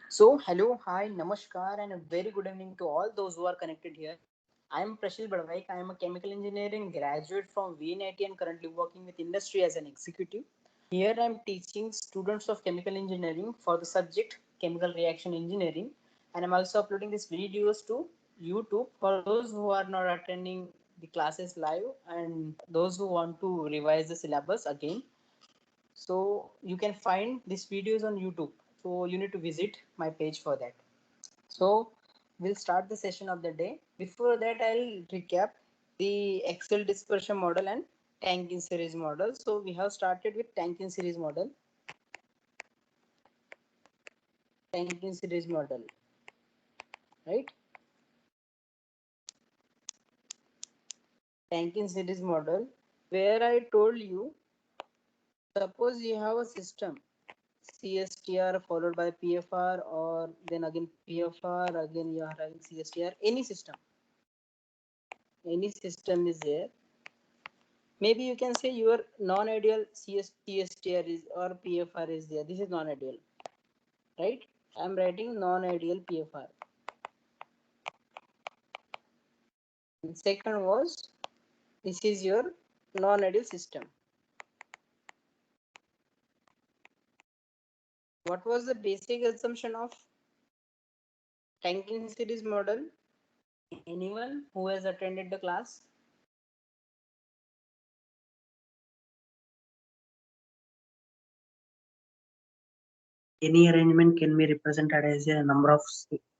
So, hello, hi, namaskar, and a very good evening to all those who are connected here. I am Prashil Badvaik. I am a chemical engineering graduate from VNIT and currently working with industry as an executive. Here I am teaching students of chemical engineering for the subject chemical reaction engineering, and I'm also uploading these videos to YouTube for those who are not attending the classes live and those who want to revise the syllabus again. So you can find these videos on YouTube. So you need to visit my page for that. So we'll start the session of the day. Before that, I'll recap the Excel dispersion model and tank in series model. So we have started with tank in series model. Tank in series model, right? Tank in series model, where I told you, suppose you have a system CSTR followed by PFR, or then again PFR, again you are having CSTR, any system is there. Maybe you can say your non-ideal CSTR is or PFR is there. This is non-ideal, right? I'm writing non-ideal PFR. And second was, this is your non-ideal system. What was the basic assumption of tanking series model? Anyone who has attended the class? Any arrangement can be represented as a number of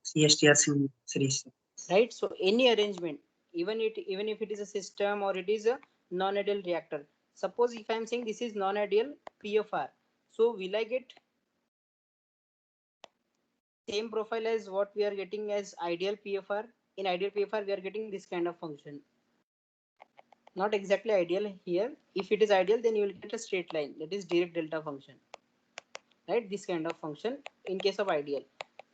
CSTRs in series. Right, so any arrangement, even if it is a system or it is a non-ideal reactor. Suppose if I'm saying this is non-ideal PFR, so will I get same profile as what we are getting as ideal PFR? In ideal PFR we are getting this kind of function, not exactly ideal here. If it is ideal, then you will get a straight line, that is direct delta function, right? This kind of function in case of ideal.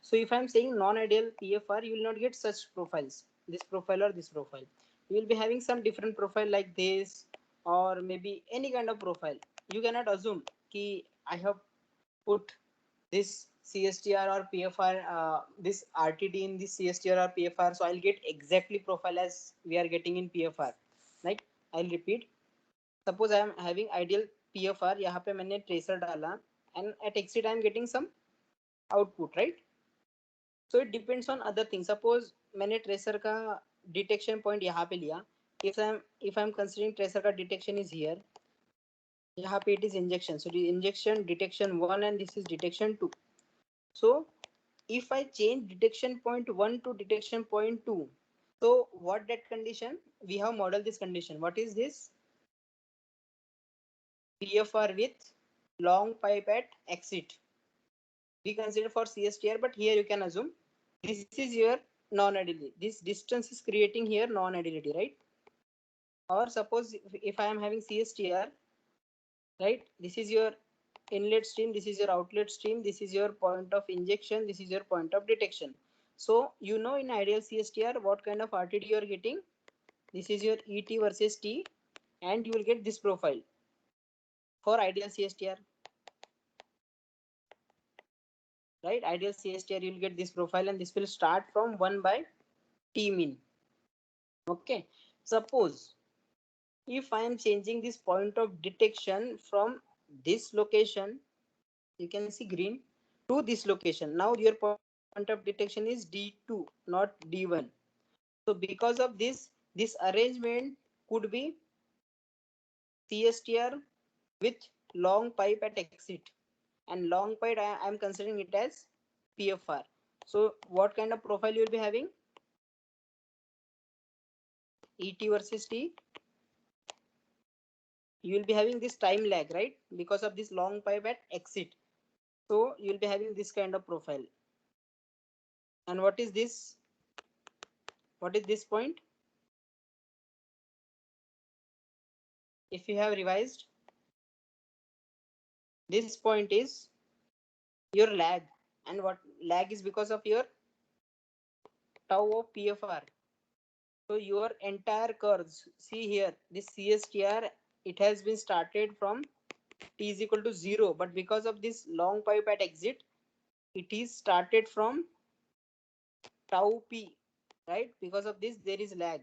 So if I'm saying non-ideal PFR, you will not get such profiles, this profile or this profile. You will be having some different profile like this, or maybe any kind of profile. You cannot assume ki I have put this CSTR or PFR, this RTD in this CSTR or PFR, so I'll get exactly profile as we are getting in PFR. Like, I'll repeat. Suppose I am having ideal PFR, यहाँ पे मैंने tracer डाला, and at exit I am getting some output, right? So it depends on other things. Suppose मैंने tracer का detection point यहाँ पे लिया. If I'm considering tracer का detection is here, यहाँ पे it is injection. So the injection detection 1 and this is detection 2. So if I change detection point 1 to detection point 2, so what that condition? We have modeled this condition. What is this? PFR with long pipe at exit. We consider for CSTR, but here you can assume this is your non-ideality. This distance is creating here non-ideality, right? Or suppose if I am having CSTR, right? This is your inlet stream, this is your outlet stream, this is your point of injection, this is your point of detection. So you know in ideal CSTR what kind of RTD you are getting. This is your ET versus T, and you will get this profile for ideal CSTR, right? Ideal CSTR you will get this profile, and this will start from 1 by T min. Okay, suppose if I am changing this point of detection from this location, you can see green, to this location. Now your point of detection is D2, not D1. So because of this arrangement could be CSTR with long pipe at exit, and long pipe I am considering it as PFR. So what kind of profile you will be having? ET versus T. You will be having this time lag, right? Because of this long pipe at exit. So you will be having this kind of profile. And what is this? What is this point? If you have revised, this point is your lag. And what lag is because of your tau of PFR. So your entire curves, see here, this CSTR, it has been started from T is equal to 0, but because of this long pipe at exit, it is started from tau p, right? Because of this, there is lag.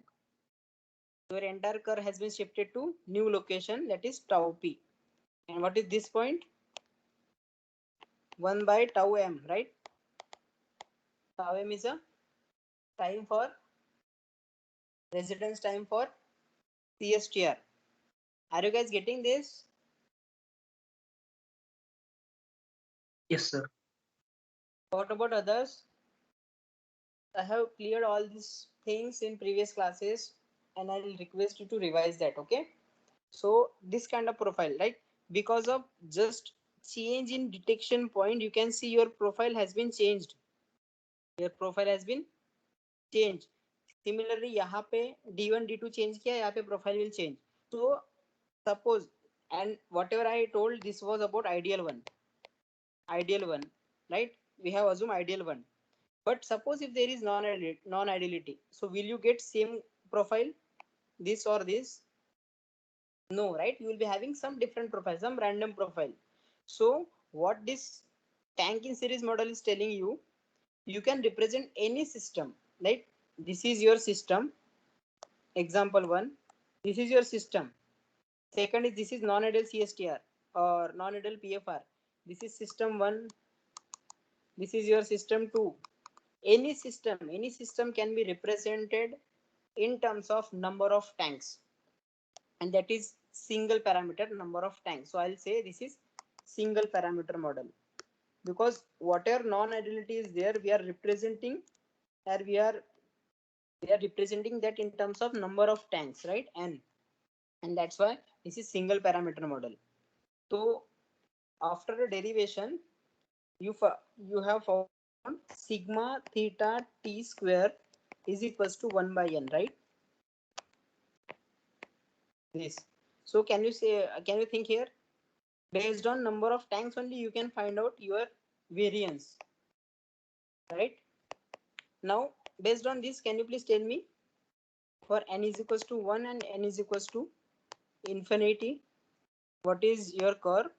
Your entire curve has been shifted to new location, that is tau p. And what is this point? 1 by tau m, right? Tau m is a time for residence time for CSTR. Are you guys getting this? Yes, sir. What about others? I have cleared all these things in previous classes and I'll request you to revise that, okay? So this kind of profile, right? Because of just change in detection point, you can see your profile has been changed. Your profile has been changed. Similarly, यहाँ पे D1, D2 change किया, यहाँ पे profile will change. So suppose, and whatever I told, this was about ideal one, right? We have assumed ideal one. But suppose if there is non-ideality, so will you get same profile, this or this? No, right? You will be having some different profile, some random profile. So what this tank in series model is telling you, you can represent any system. Like this is your system, example one. This is your system. Second is this is non-ideal CSTR or non-ideal PFR. This is system one. This is your system two. Any system can be represented in terms of number of tanks, and that is single parameter number of tanks. So I'll say this is single parameter model, because whatever non-ideality is there, we are representing, or we are representing that in terms of number of tanks, right? And that's why this is single parameter model. So after the derivation, you have found sigma theta t square is equals to 1 by n, right? This. So can you think here? Based on number of tanks only, you can find out your variance, right? Now, based on this, can you please tell me, for n is equals to 1 and n is equals to infinity, what is your curve?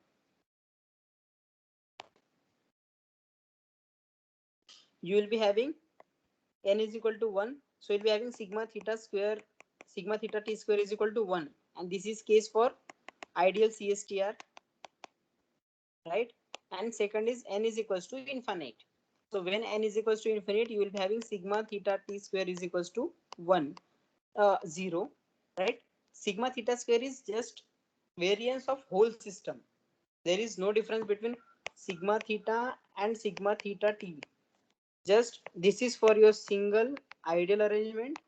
You will be having n is equal to 1, so you'll be having sigma theta t square is equal to 1, and this is case for ideal CSTR, right? And second is n is equals to infinite. So when n is equals to infinite, you will be having sigma theta t square is equals to 1, 0, right? Sigma theta square is just variance of whole system. There is no difference between sigma theta and sigma theta t. Just this is for your single ideal arrangement,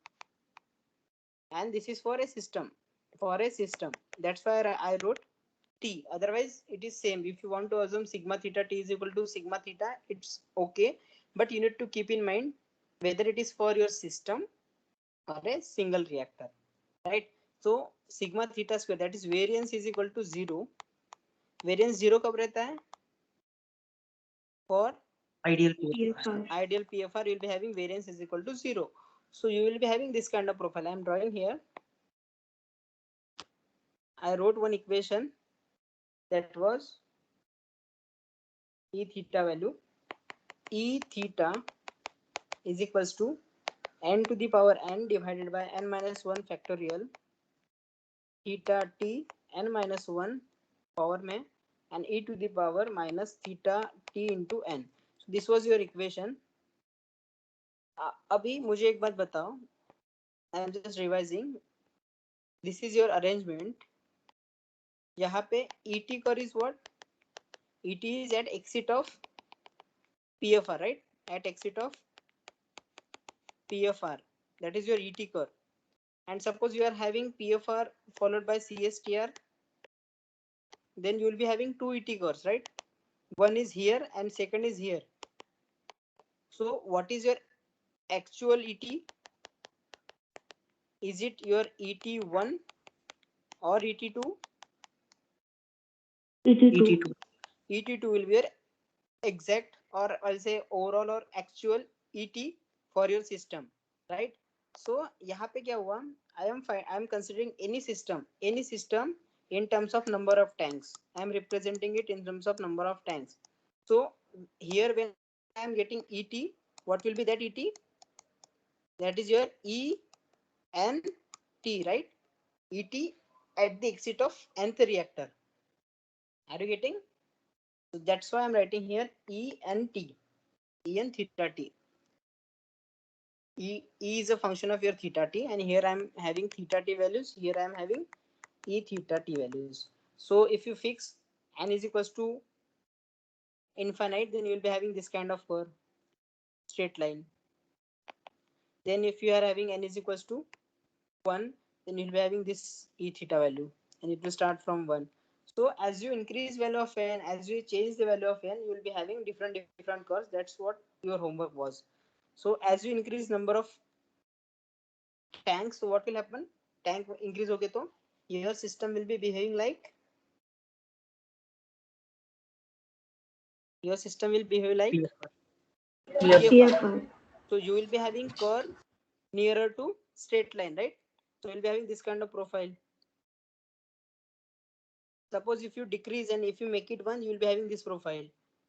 and this is for a system. For a system, that's why I wrote t. Otherwise, it is same. If you want to assume sigma theta t is equal to sigma theta, it's okay. But you need to keep in mind whether it is for your system or a single reactor, right? So sigma theta square, that is variance, is equal to 0. Variance 0 कब रहता है? For Ideal ideal PFR, you will be having variance is equal to 0. So you will be having this kind of profile. I am drawing here. I wrote one equation that was E theta value. E theta is equals to n to the power n divided by n minus 1 factorial theta t n minus 1 power में and e to the power minus theta t into n. So this was your equation. अभी मुझे एक बात बताओ. I am just revising. This is your arrangement. यहाँ पे ET curve is what? ET is at exit of PFR, right? At exit of PFR. That is your ET curve. And suppose you are having PFR followed by CSTR, then you will be having two ET curves, right? One is here and second is here. So what is your actual ET? Is it your ET1 or ET2? ET2. ET2 will be your exact, or I'll say overall or actual ET for your system, right? So यहाँ पे क्या हुआ? I am considering any system in terms of number of tanks. I am representing it in terms of number of tanks. So here when I am getting ET. What will be that ET? That is your ENT, right? ET at the exit of nth reactor. Are you getting? So that's why I'm writing here ENT, En theta T. E is a function of your theta T, and here I'm having theta T values. Here I'm having E theta T values. So if you fix n is equals to infinite, then you will be having this kind of curve, straight line. Then if you are having n is equals to 1, then you'll be having this E theta value, and it will start from 1. So as you increase value of n, as you change the value of n, you will be having different curves. That's what your homework was. So as you increase number of tanks, so what will happen? Tank increase होगे तो your system will be behaving like PFR. PFR. So you will be having curve nearer to straight line, right? So you'll be having this kind of profile. Suppose if you decrease and if you make it 1, you will be having this profile.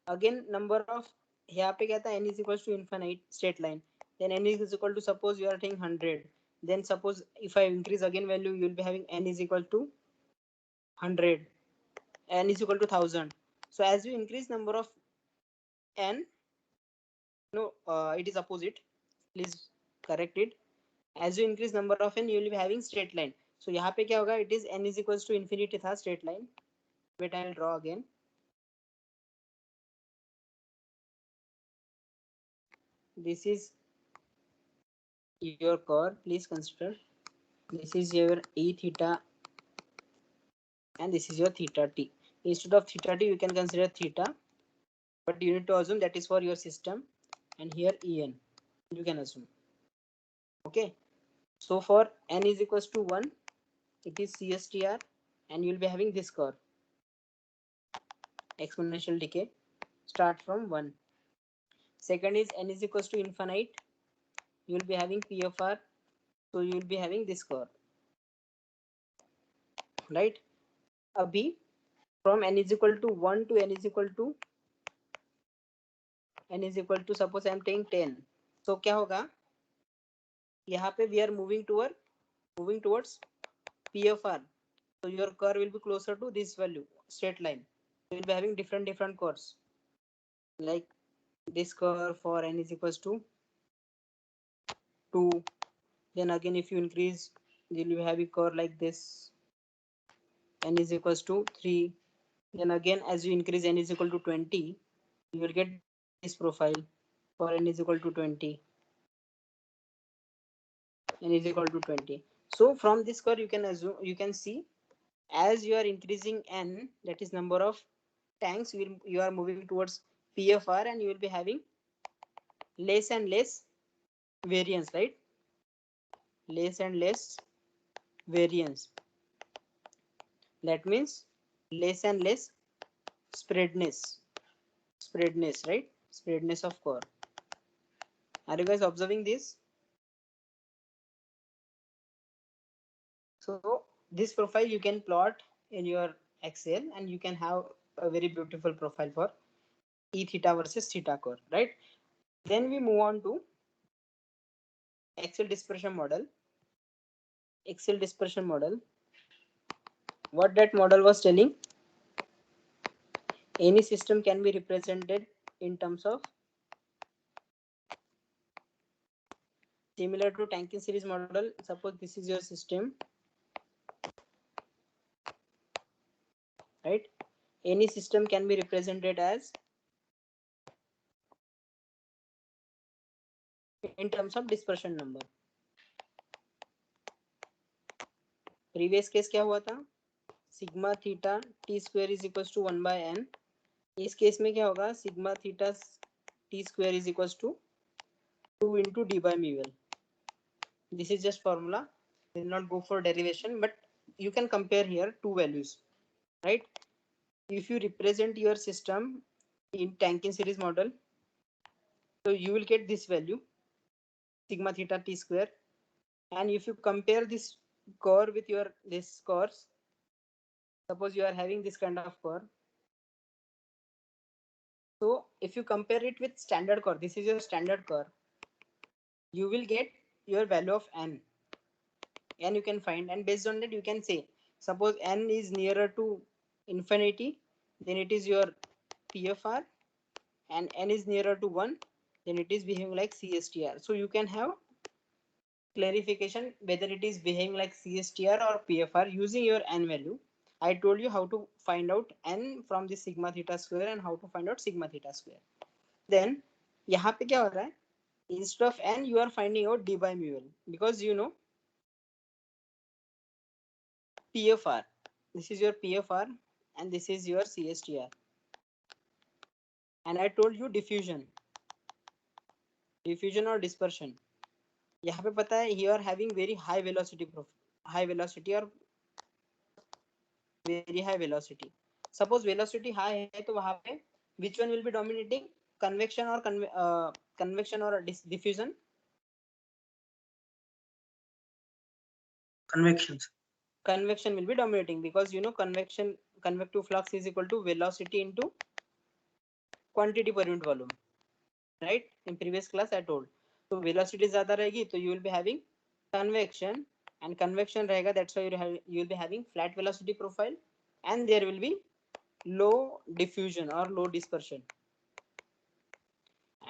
Again, number of यहाँ पे क्या था, n is equals to infinite straight line. Then n is equal to, suppose you are taking 100. Then suppose if I increase again value, you will be having n is equal to 100. N is equal to 1000. So as you increase number of n, no, it is opposite. Please correct it. As you increase number of n, you will be having straight line. So यहाँ पे क्या होगा? It is n is equals to infinity था straight line. Wait, I will draw again. This is your curve. Please consider this is your E theta and this is your theta T. Instead of theta T, you can consider theta, but you need to assume that is for your system, and here En you can assume. Okay, so for n is equals to 1, it is CSTR, and you will be having this curve, exponential decay, start from 1. Second is n is equals to infinite, you will be having PFR, so you will be having this curve, right? Abhi from n is equal to 1 to n is equal to suppose I am taking 10. So क्या होगा? यहाँ पे we are moving towards PFR. So your curve will be closer to this value, straight line. You will be having different curves, like this curve for n is equals to 2. Then again, if you increase, you will have a curve like this, n is equals to 3. Then again, as you increase n is equal to 20, you will get this profile for n is equal to 20. N is equal to 20. So from this curve, you can assume, you can see, as you are increasing n, that is number of tanks, you are moving towards PFR, and you will be having less and less variance, right? Less and less variance. That means less and less spreadness, right? Spreadness of core. Are you guys observing this? So this profile you can plot in your Excel, and you can have a very beautiful profile for E theta versus theta core, right? Then we move on to Excel dispersion model. Excel dispersion model. What that model was telling, any system can be represented in terms of, similar to Tankin series model. Suppose this is your system, right? Any system can be represented as in terms of dispersion number. Previous case क्या हुआ था? Sigma theta T square is equal to 1 by n. इस case में क्या होगा? Sigma theta T square is equal to 2 into d by mu l. This is just formula. We will not go for derivation, but you can compare here two values, right? If you represent your system in Tankin series model, so you will get this value, sigma theta t square. And if you compare this curve with your this curves, suppose you are having this kind of curve, So if you compare it with standard curve, this is your standard curve, you will get your value of n. N you can find, and based on that you can say, suppose n is nearer to infinity, then it is your PFR, and n is nearer to 1, then it is behaving like CSTR. So you can have clarification whether it is behaving like CSTR or PFR using your n value. I told you how to find out n from the sigma theta square and how to find out sigma theta square. Then यहाँ पे क्या हो रहा है, instead of n you are finding out d by mu l, because you know PFR, this is your PFR and this is your CSTR, and I told you diffusion or dispersion. यहाँ पे पता है you are having very high velocity or very high velocity. Suppose velocity high है तो वहाँ पे which one will be dominating, convection or diffusion? Convections. Convection will be dominating, because you know convective flux is equal to velocity into quantity per unit volume, right? In previous class I told. So velocity ज़्यादा रहेगी तो you will be having convection, and convection रहेगा, that's why you will be having flat velocity profile, and there will be low diffusion or low dispersion.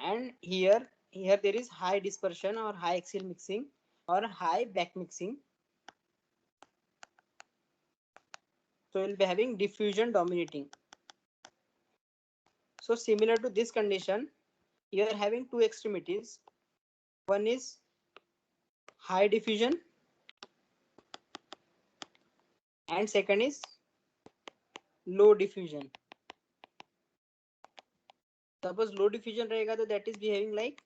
And here there is high dispersion or high axial mixing or high back mixing. So we'll be having diffusion dominating. So similar to this condition, you are having two extremities. One is high diffusion and second is low diffusion. Suppose low diffusion रहेगा तो that is behaving like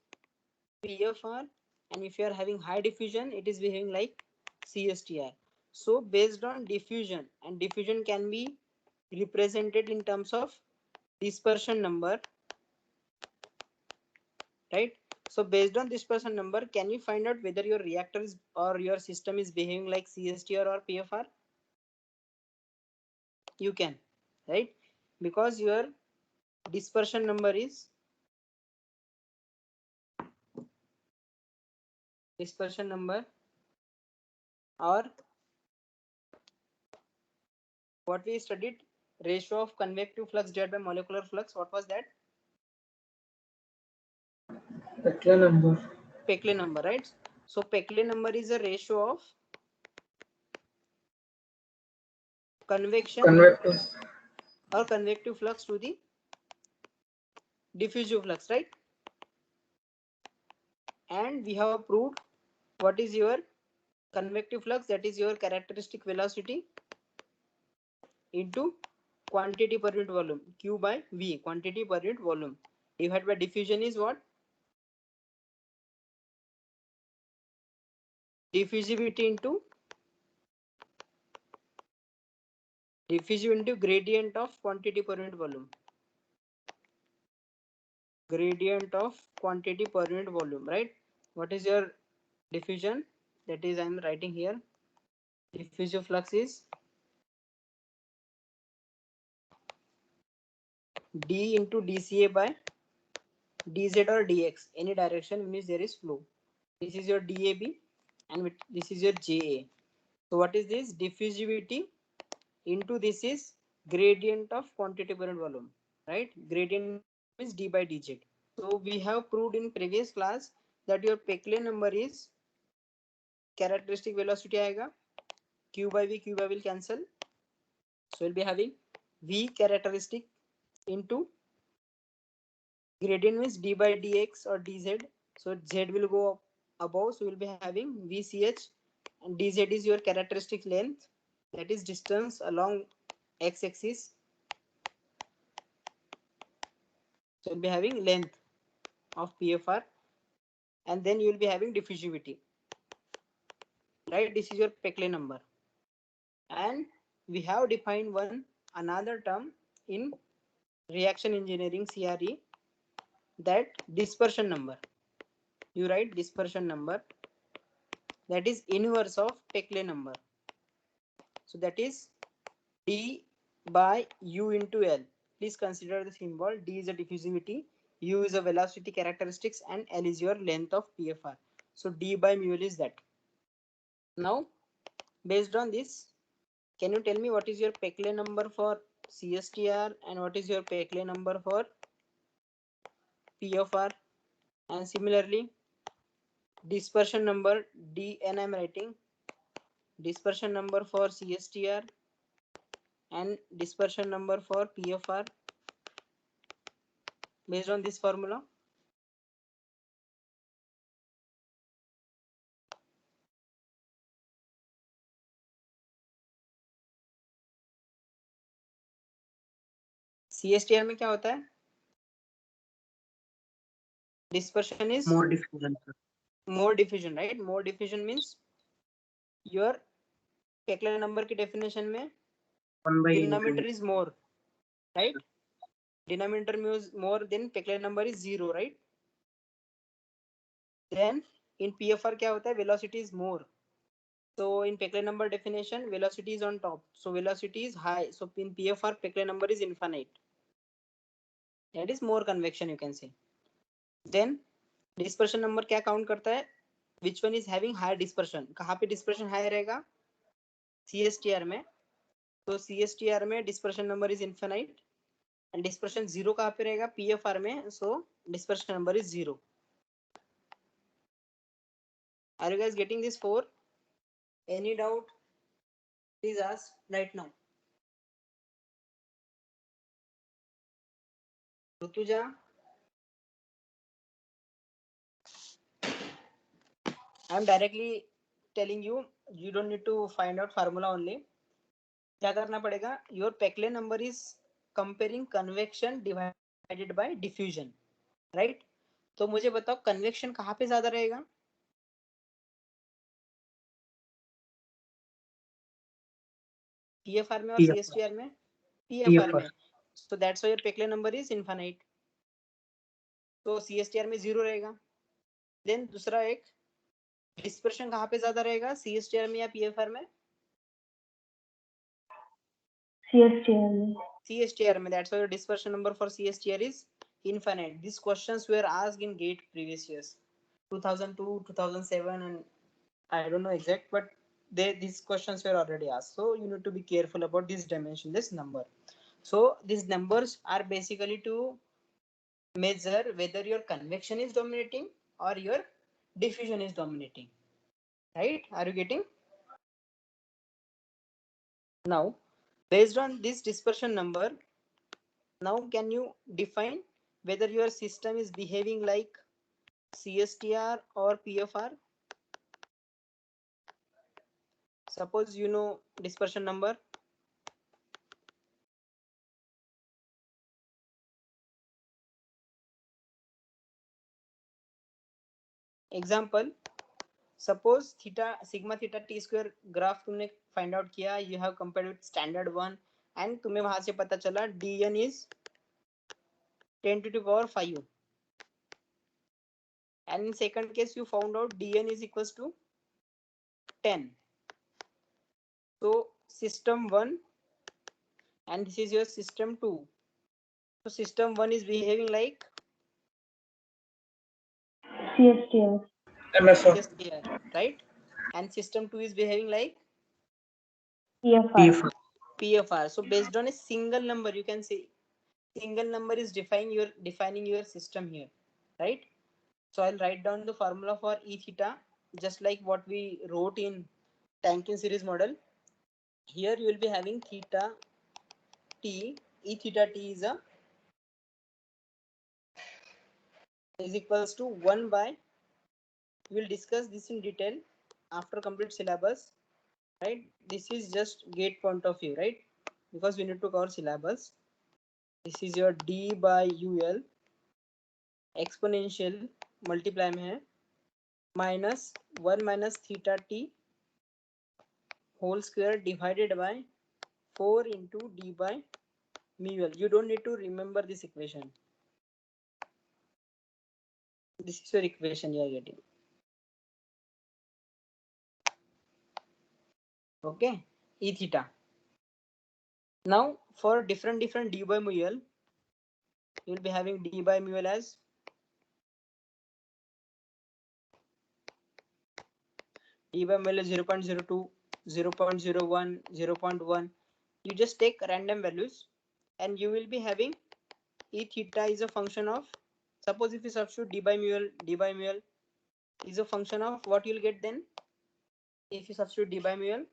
PFR, and if you are having high diffusion it is behaving like CSTR. So based on diffusion, and diffusion can be represented in terms of dispersion number, right? So based on dispersion number, can you find out whether your reactor is or your system is behaving like CSTR or PFR? You can, right? Because your dispersion number is or what we studied, ratio of convective flux divided by molecular flux. What was that? Peclet number. Peclet number, right? So Peclet number is a ratio of convection Convective. or convective flux to the diffusive flux, right? And we have proved what is your convective flux, that is your characteristic velocity into quantity per unit volume, Q by V, quantity per unit volume, divided by diffusion is what? Diffusivity into gradient of quantity per unit volume. Gradient of quantity per unit volume, right? What is your diffusion? That is, I am writing here. Diffusive flux is D into dCA by dz or dx, any direction in which there is flow. This is your DAB and this is your JA. So what is this? Diffusivity into this is gradient of quantity per unit volume, right? Gradient is d by dz. So we have proved in previous class that your Peclet number is characteristic velocity आएगा, Q by V will cancel, so we'll be having V characteristic into gradient means d by dx or dz, so z will go above, so we'll be having VCH, and dz is your characteristic length, that is distance along x-axis, so we'll be having length of PFR, and then you will be having diffusivity, right? This is your Peclet number, and we have defined another term in reaction engineering CRE, that dispersion number. You write dispersion number, that is inverse of Peclet number. So that is D by U into L. please consider the symbol. D is a diffusivity, U is a velocity characteristics, and L is your length of PFR. So D by mu L is that. Now, based on this, can you tell me what is your Peclet number for CSTR and what is your Peclet number for PFR? And similarly, dispersion number DN I'm writing, dispersion number for CSTR and dispersion number for PFR based on this formula. CSTR में क्या होता है? Dispersion is More diffusion, sir. more diffusion, right? More diffusion means your Peclet number की definition में 1 by denominator is more, right? Denominator means more than Peclet number is 0, right? Then in PFR क्या होता है? Velocity is more. So in Peclet number definition, velocity is on top. So velocity is high. So in PFR, Peclet number is infinite. That is more convection, you can say. Then dispersion number क्या count करता है? Which one is having higher dispersion? कहाँ पे dispersion high रहेगा? CSTR में. तो CSTR में dispersion number is infinite. And dispersion 0 कहाँ पे रहेगा? PFR में. So dispersion number is 0. Are you guys getting this 4? Any doubt? Please ask right now. Rutuja? I'm directly telling you, you don't need to find out formula only. क्या करना पड़ेगा? Your Peclet number is comparing convection divided by diffusion, right? तो मुझे बताओ convection कहाँ पे ज्यादा रहेगा? PFR में और PFR. CSTR में? PFR PFR. में. So that's why your Peclet number is infinite. तो CSTR में 0 रहेगा. Then दूसरा एक dispersion कहाँ पे ज्यादा रहेगा? CSTR में या PFR में? CSTR में. That's why your dispersion number for CSTR is infinite. These questions were asked in GATE previous years, 2002, 2007, and I don't know exact, but these questions were already asked. So you need to be careful about this dimensionless number. So these numbers are basically to measure whether your convection is dominating or your diffusion is dominating. Right? Are you getting? Now, based on this dispersion number, now can you define whether your system is behaving like CSTR or PFR? Suppose you know dispersion number. Example, suppose theta sigma theta t square graph तुमने find out किया, you have compared with standard one and तुम्हें वहां से पता चला dn is 10 to the power 5, and in second case you found out dn is equals to 10. So system 1 and this is your system 2. So system 1 is behaving like CSTR. CSTR, right? And system 2 is behaving like PFR. PFR. So based on a single number, you can say single number is defining your system here, right? So I'll write down the formula for E theta, just like what we wrote in Tankin series model. Here you will be having theta t. E theta t is equals to 1 by. We will discuss this in detail after complete syllabus, right? This is just GATE point of view, right? Because we need to cover syllabus. This is your d by ul exponential multiply में है minus 1 minus theta t whole square divided by 4 into d by mu l. You don't need to remember this equation. This is your equation you are getting. Okay, E theta. Now for different d by mu l, you will be having d by mu l as d by mu l is 0.02, 0.01, 0.1. You just take random values and you will be having e theta is a function of, suppose if you substitute d by mu l is a function of what you'll get then if you substitute d by mu l,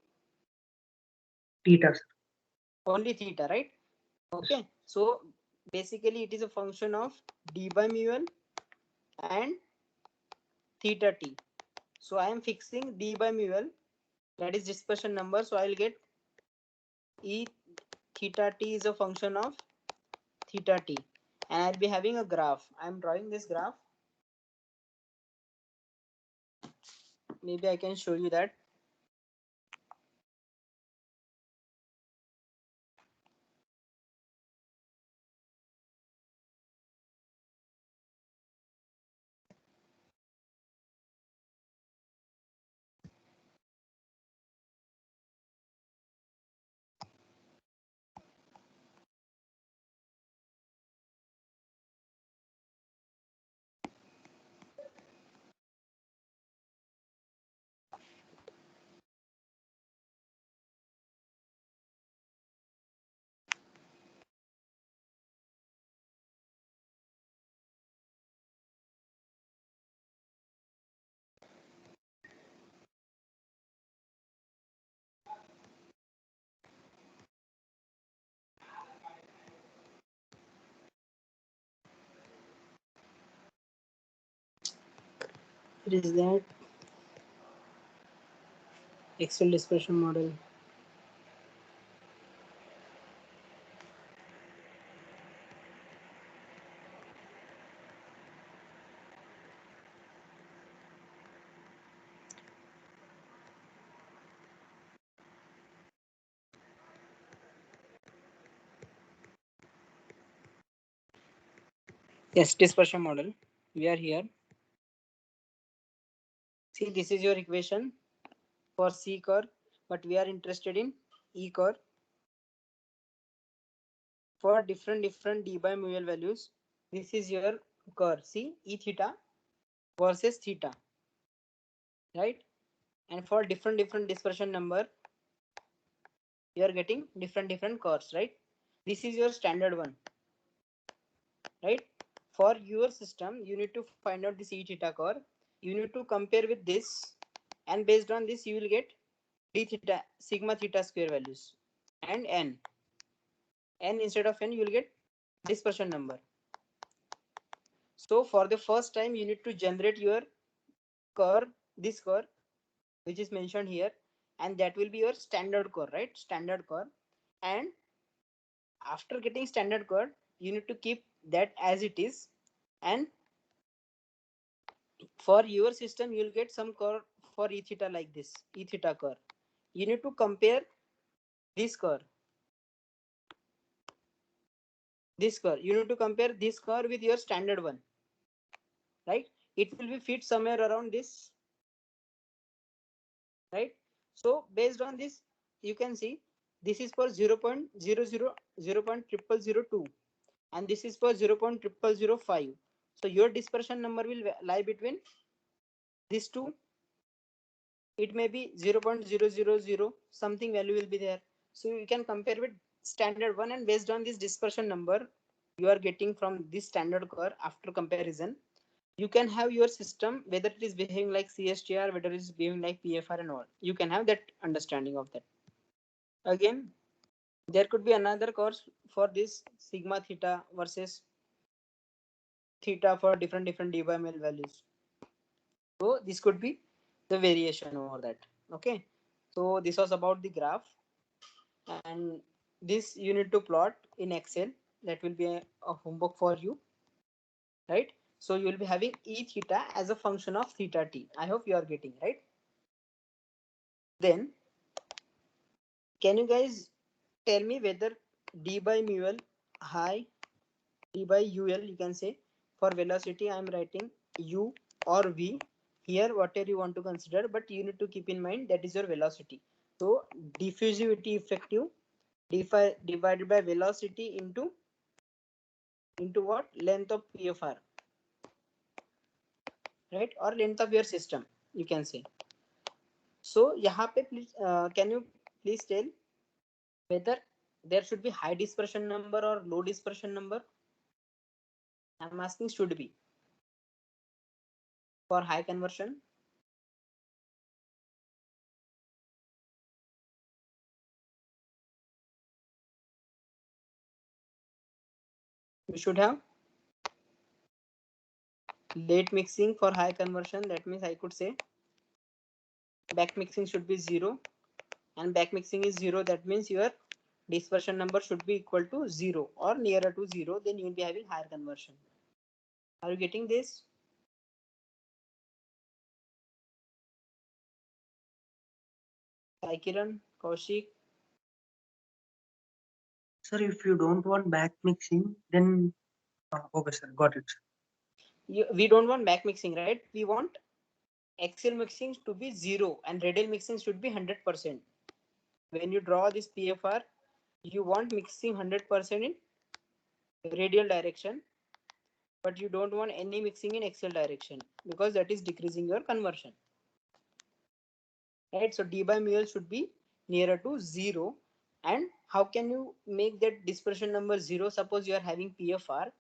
theta, sir. only theta, right? Okay, so basically it is a function of d by mu l and theta t. So I am fixing d by mu l, that is dispersion number, so I'll get e theta t is a function of theta t, and I'll be having a graph. I'm drawing this graph. Maybe I can show you that. It is that Excel dispersion model. Yes, dispersion model. We are here. See, this is your equation for C curve, but we are interested in E curve. For different d by mu l values, this is your curve. See, E theta versus theta, right? And for different dispersion number, you are getting different curves, right? This is your standard one, right? For your system, you need to find out this E theta curve. You need to compare with this, and based on this, you will get d theta sigma theta square values and n. N instead of n, you will get dispersion number. So for the first time, you need to generate your curve, this curve, which is mentioned here, and that will be your standard curve, right? Standard curve. And after getting standard curve, you need to keep that as it is, and for your system you will get some curve for e theta like this, e theta curve. You need to compare this curve, you need to compare this curve with your standard one, right? It will be fit somewhere around this, right? So based on this, you can see this is for 0.00 0.0002 and this is for 0.0005. So your dispersion number will lie between these two. It may be 0.000 something value will be there. So you can compare with standard one, and based on this dispersion number you are getting from this standard curve, after comparison you can have your system whether it is behaving like CSTR, whether it is behaving like PFR and all. You can have that understanding of that. Again, there could be another course for this sigma theta versus theta for different d by ml values. So this could be the variation over that. Okay. So this was about the graph, and this you need to plot in Excel. That will be a homework for you, right? So you will be having e theta as a function of theta t. I hope you are getting right. Then can you guys tell me whether d by mu l high, d by ul, you can say for velocity I am writing u or v here, whatever you want to consider, but you need to keep in mind that is your velocity. So diffusivity effective divided by velocity into into what? Length of PFR, right? Or length of your system, you can say. So यहाँ पे please, can you please tell whether there should be high dispersion number or low dispersion number? I'm asking should be for high conversion. We should have late mixing for high conversion. That means I could say back mixing should be 0, and back mixing is 0. That means your dispersion number should be equal to 0 or nearer to 0. Then you will be having higher conversion. Are you getting this? Sai Kiran, Kaushik. Sir, if you don't want back mixing, then okay, sir, got it. We don't want back mixing, right? We want axial mixing to be 0 and radial mixing should be 100%. When you draw this PFR, you want mixing 100% in radial direction, but you don't want any mixing in axial direction because that is decreasing your conversion. Right? So d by mu l should be nearer to 0. And how can you make that dispersion number 0? Suppose you are having PFR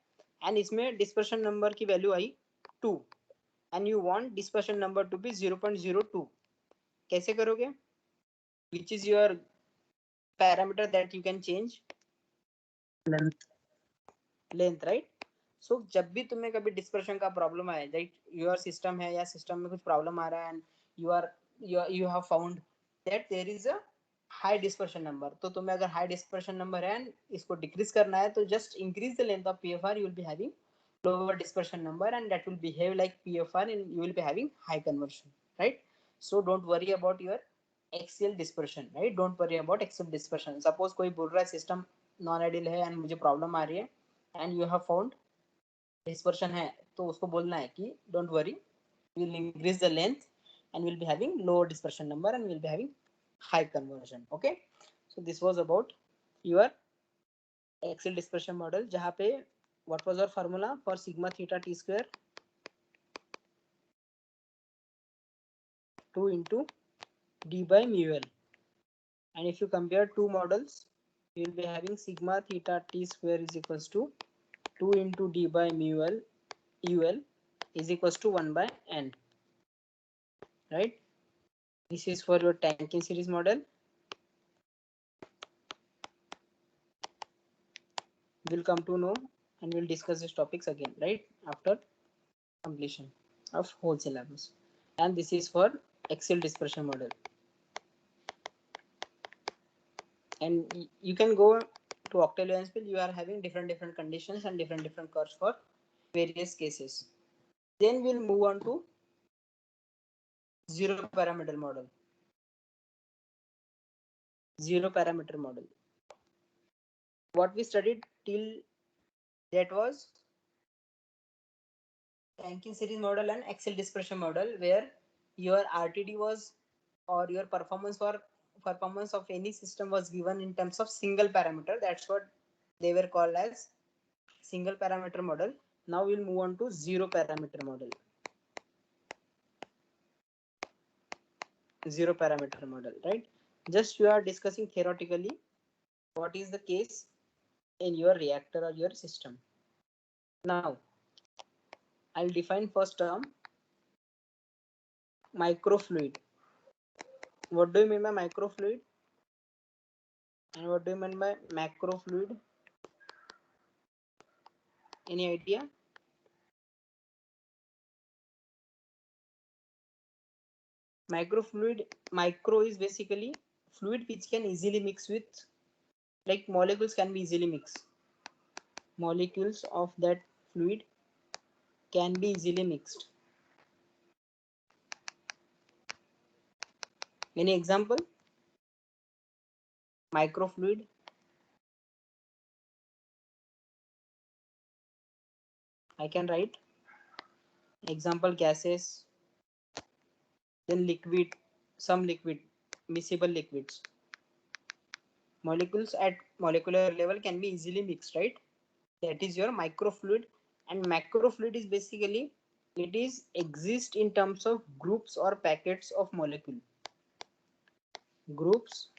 and इसमें dispersion number की value I 2 and you want dispersion number to be 0.02. कैसे करोगे? Which is your parameter that you can change? Length, right? So जब भी तुम्हें कभी dispersion का problem आए, राइट, योर सिस्टम है या सिस्टम में कुछ प्रॉब्लम आ रहा है and you have found that there is a high dispersion number, तो तुम्हें अगर हाई डिस्पर्शन नंबर है एंड इसको डिक्रीज करना है तो just increase the length of PFR, you will be having lower dispersion number and that will behave like PFR and you will be having high conversion, right? So don't worry about your axial dispersion, right? Don't worry about axial dispersion. Suppose कोई बोल रहा है system non ideal है and मुझे problem आ रही है and you have found dispersion है, तो उसको बोलना है कि don't worry, we'll increase the length and we'll be having lower dispersion number and we'll be having high conversion. Okay, so this was about your axial dispersion model, जहाँ पे what was our formula for sigma theta t square? 2 into d by mu l. And if you compare two models, you will be having sigma theta t square is equals to 2 into d by mu l ul is equals to 1 by n, right? This is for your Tankin series model. We'll come to know and we'll discuss these topics again, right, after completion of whole syllabus. And this is for axial dispersion model. And you can go to Octave Lensfield, you are having different conditions and different curves for various cases. Then we'll move on to zero parameter model. Zero parameter model. What we studied till that was Tankin series model and axial dispersion model, where your RTD was or your performance of any system was given in terms of single parameter. That's what they were called as single parameter model. Now we'll move on to zero parameter model. Zero parameter model, right? Just you are discussing theoretically what is the case in your reactor or your system. Now I'll define first term, microfluid. What do you mean by microfluid? And what do you mean by macrofluid? Any idea? Microfluid, micro is basically fluid which can easily mix with, like molecules can be easily mixed. Molecules of that fluid can be easily mixed. Any example? Microfluid. I can write example gases, then liquid, some liquid, miscible liquids. Molecules at molecular level can be easily mixed, right? that is your microfluid. And macrofluid is basically, it is exist in terms of groups or packets of molecule, groups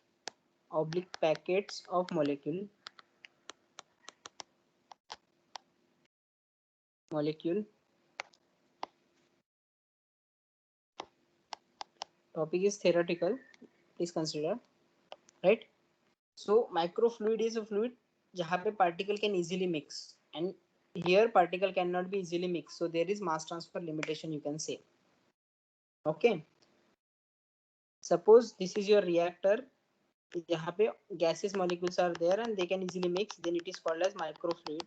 oblique packets of molecule topic is theoretical, please consider, right? So microfluid is a fluid जहाँ पे particle can easily mix, and here particle cannot be easily mixed, so there is mass transfer limitation, you can say. Okay, suppose this is your reactor, यहाँ पे gaseous molecules are there and they can easily mix, then it is called as microfluid.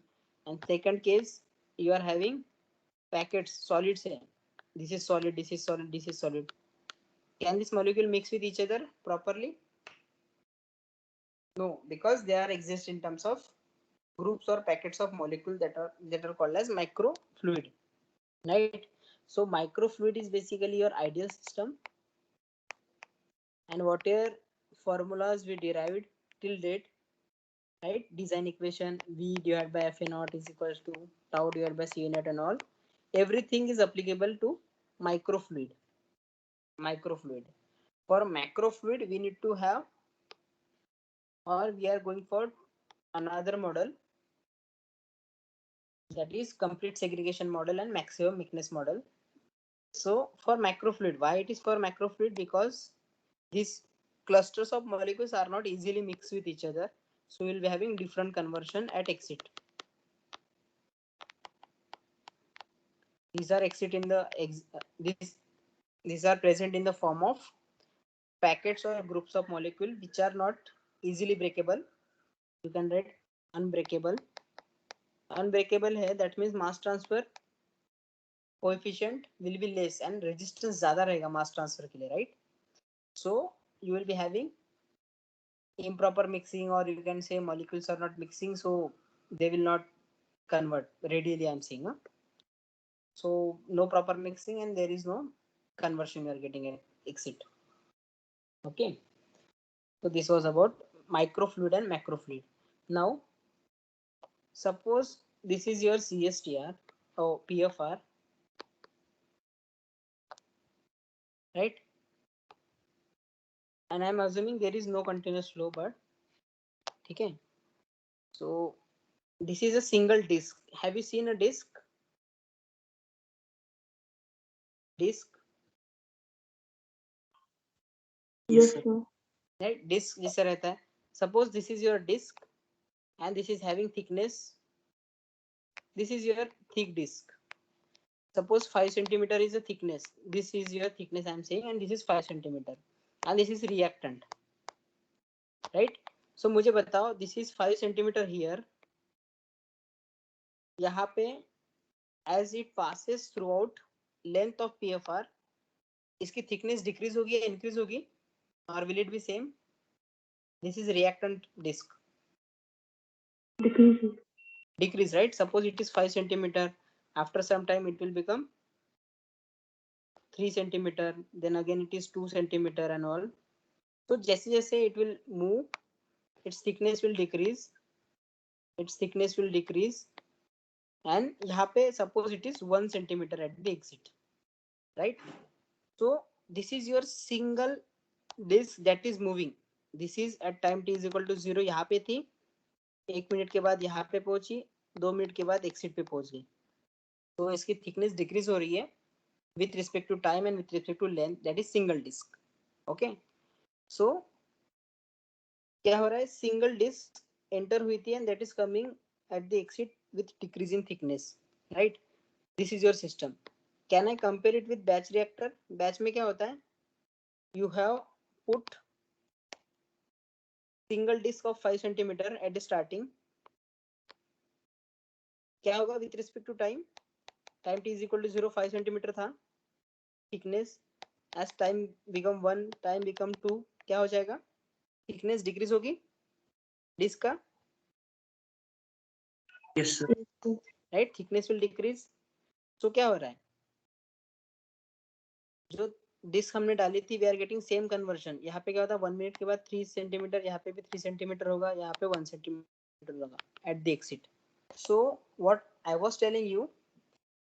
And second case, you are having packets, solids है, this is solid, this is solid, this is solid. Can this molecule mix with each other properly? No, because they are exist in terms of groups or packets of molecule that are called as microfluid, right? So microfluid is basically your ideal system, and whatever formulas we derived till date, right? Design equation V divided by Fa naught is equals to tau divided by C naught and all, everything is applicable to microfluid. For macrofluid we need to have, or we are going for another model, that is complete segregation model and maximum mixedness model. So for macrofluid, why it is for macrofluid? Because these clusters of molecules are not easily mixed with each other, so we'll be having different conversion at exit. These are exit in the these are present in the form of packets or groups of molecule which are not easily breakable. You can write unbreakable. Unbreakable है, that means mass transfer coefficient will be less and resistance ज़्यादा रहेगा mass transfer के लिए, right? So you will be having improper mixing, or you can say molecules are not mixing, so they will not convert readily, I'm saying. So no proper mixing and there is no conversion, you are getting an exit. Okay, so this was about microfluid and macrofluid. Now suppose this is your CSTR or PFR, right? And I'm assuming there is no continuous flow, but okay. So this is a single disc. Have you seen a disc? Yes, sir. right? Disc जैसा रहता है. Suppose this is your disc and this is having thickness, this is your thick disc. Suppose 5 centimeter is a thickness, this is your thickness I'm saying, and this is 5 centimeter and this is reactant, right? So मुझे बताओ, this is 5 centimeter here, यहाँ पे as it passes throughout length of PFR, इसकी thickness decrease होगी या increase होगी, or will it be same? This is reactant disc. Decrease, right? Suppose it is 5 centimeter, after some time it will become 3 centimeter, then again it is 2 centimeter and all. So जैसे जैसे it will move, its thickness will decrease, and यहाँ पे suppose it is 1 centimeter at the exit, right? So this is your single disc that is moving. This is at time t is equal to 0, यहाँ पे थी, 1 minute के बाद यहाँ पे पहुंची, 2 मिनट के बाद exit पे पहुंच गई. तो इसकी thickness decrease हो रही है with respect to time and with respect to length, that is single disc. Okay, so क्या हो रहा है, single disc enter हुई थी and that is coming at the exit with decreasing thickness, right? This is your system. Can I compare it with batch reactor? Batch में क्या होता है, you have put single disc of 5 centimeter at the starting. क्या होगा with respect to time? Time t is equal to 0, 5 centimeter था, thickness as time become 1, time become 2, क्या हो जाएगा, thickness decrease होगी disc का, Yes, sir. right? Thickness will decrease. So क्या हो रहा है, जो डिस्क हमने डाली थी, we are getting same conversion. यहाँ पे क्या होता है, 1 मिनट के बाद 3 सेंटीमीटर, यहाँ पे भी 3 सेंटीमीटर होगा, यहाँ पे 1 सेंटीमीटर होगा at the exit. So what I was telling you,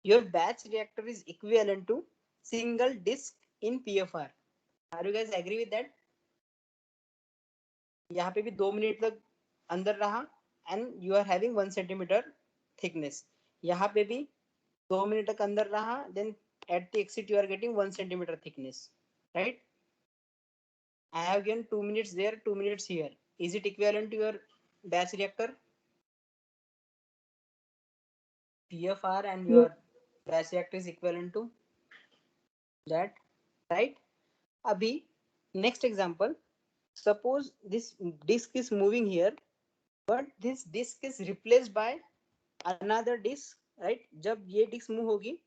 your batch reactor is equivalent to single disk in PFR. Are you guys agree with that? यहाँ पे भी 2 मिनट तक अंदर रहा and you are having 1 centimeter thickness. यहाँ पे भी 2 minute तक अंदर रहा, then at the exit you are getting 1 centimeter thickness, right? I have given 2 minutes there, 2 minutes here. Is it equivalent to your batch reactor? PFR and your batch reactor is equivalent to that, right? Abhi, next example. Suppose this disk is moving here, but this disk is replaced by another disk, right? जब ये disk move होगी,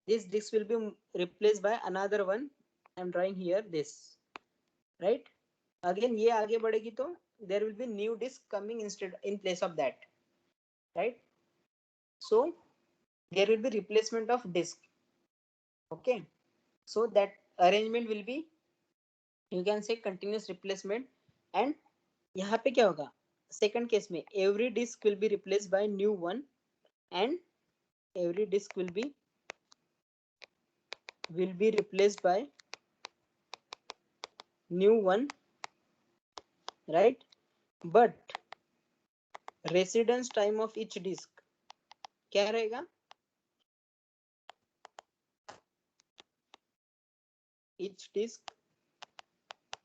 this disk will be replaced by another one. I'm drawing here this, right? Again ये आगे बढ़ेगी तो there will be new disk coming instead in place of that, right? So there will be replacement of disk. Okay, so that arrangement will be, you can say, continuous replacement. And यहाँ पे क्या होगा, second case में every disk will be replaced by new one, and every disk will be replaced by new one, right? But residence time of each disk क्या रहेगा? Each disk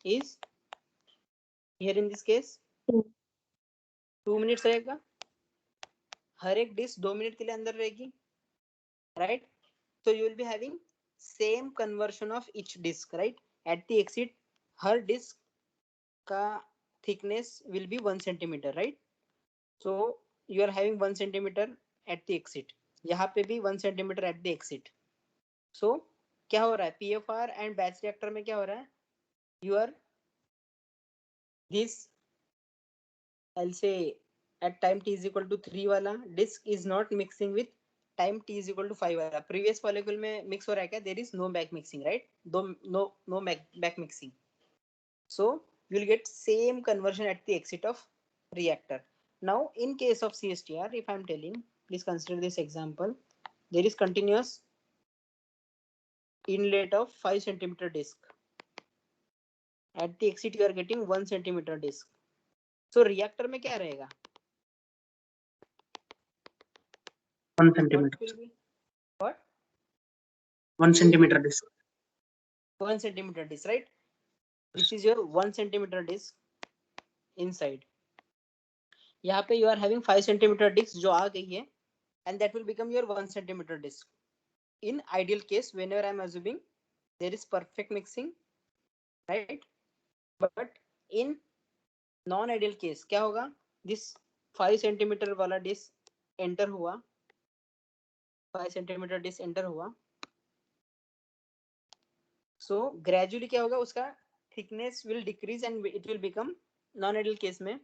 is, here in this case, 2 minutes रहेगा. हर एक disc 2 minute के लिए अंदर रहेगी, right? So you will be having same conversion of each disk, right? At the exit हर disc का thickness will be 1 centimeter, right? So you are having 1 centimeter at the exit. यहाँ पे भी 1 centimeter at the exit. So क्या हो रहा है, PFR and batch reactor में क्या हो रहा है, your this, I'll say, at time t is equal to 3 वाला disk is not mixing with time t is equal to 5 वाला. Previous follicle में mix हो रहा है क्या? There is no back mixing, right? No back mixing. So you will get same conversion at the exit of reactor. Now in case of CSTR, if I'm telling, please consider this example. There is continuous inlet of 5 centimeter disk. At the exit you are getting 1 centimeter disk. So reactor में क्या रहेगा? 1 What centimeter. will be? What? 1 centimeter disk. 1 centimeter disk, right? This is your 1 centimeter disk inside. यहाँ पे you are having 5 centimeter disk जो आ गई है, and that will become your 1 centimeter disk. In ideal case, whenever I'm assuming there is perfect mixing, right? But in non-ideal case क्या होगा, this 5 centimeter वाला disk enter हुआ, 5 centimeter disk enter हुआ, so gradually क्या होगा, उसका thickness will decrease and it will become, non-ideal case में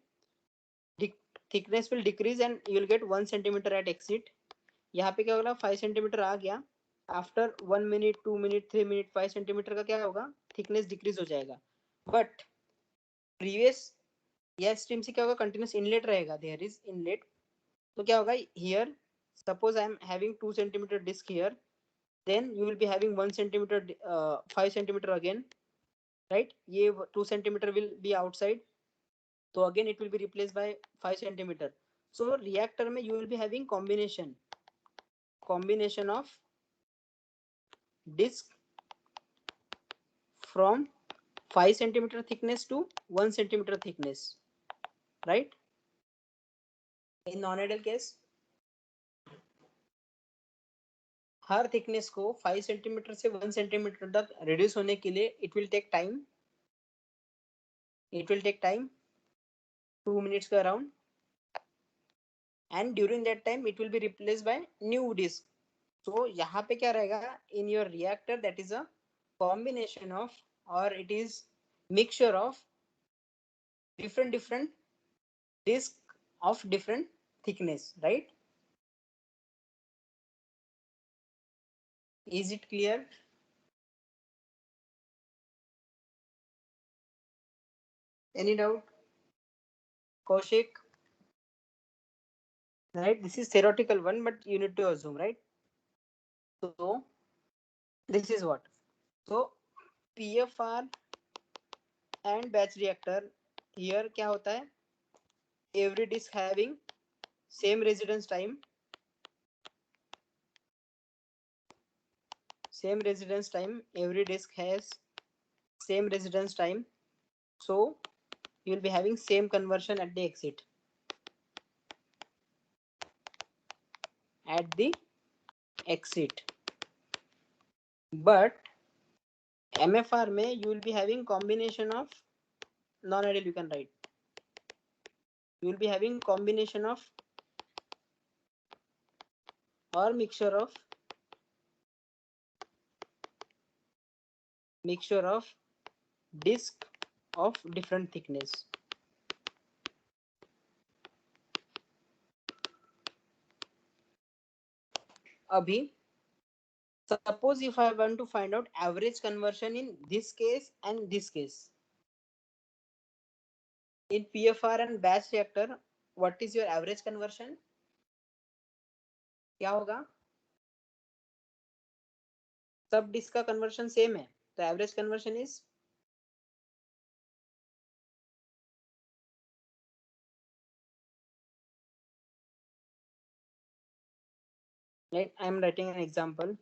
thickness will decrease and you will get 1 centimeter at exit. यहाँ पे क्या होगा, 5 centimeter आ गया, after 1 minute 2 minute 3 minute 5 centimeter का क्या होगा, thickness decrease हो जाएगा. But previous यह stream से क्या होगा, continuous inlet रहेगा, there is inlet. तो क्या होगा, here suppose I am having 2 centimeter disk here, then you will be having 1 centimeter 5 centimeter again, right? ये 2 centimeter will be outside, so again it will be replaced by 5 centimeter. So reactor में you will be having combination of disk from 5 centimeter thickness to 1 centimeter thickness, right? In non-ideal case her thickness को 5 centimeter से 1 centimeter तक reduce होने के लिए it will take time 2 minutes के around, and during that time it will be replaced by new disk. So यहाँ पे क्या रहेगा, in your reactor, that is a combination of, or it is mixture of different disk of different thickness, right? Is it clear? Any doubt? Kaushik? right? This is theoretical one, but you need to assume, right? So this is what. So PFR and batch reactor, here क्या होता है? Every disk having same residence time, every disk has same residence time, so you will be having same conversion at the exit. But MFR में you will be having combination of non-ideal, you can write. You will be having combination of or mixture of disk of different thickness. Abhi, suppose if I want to find out average conversion in this case and this case. In PFR and batch reactor, what is your average conversion? क्या होगा? सब disc का conversion same है, तो average conversion is like I am writing an example.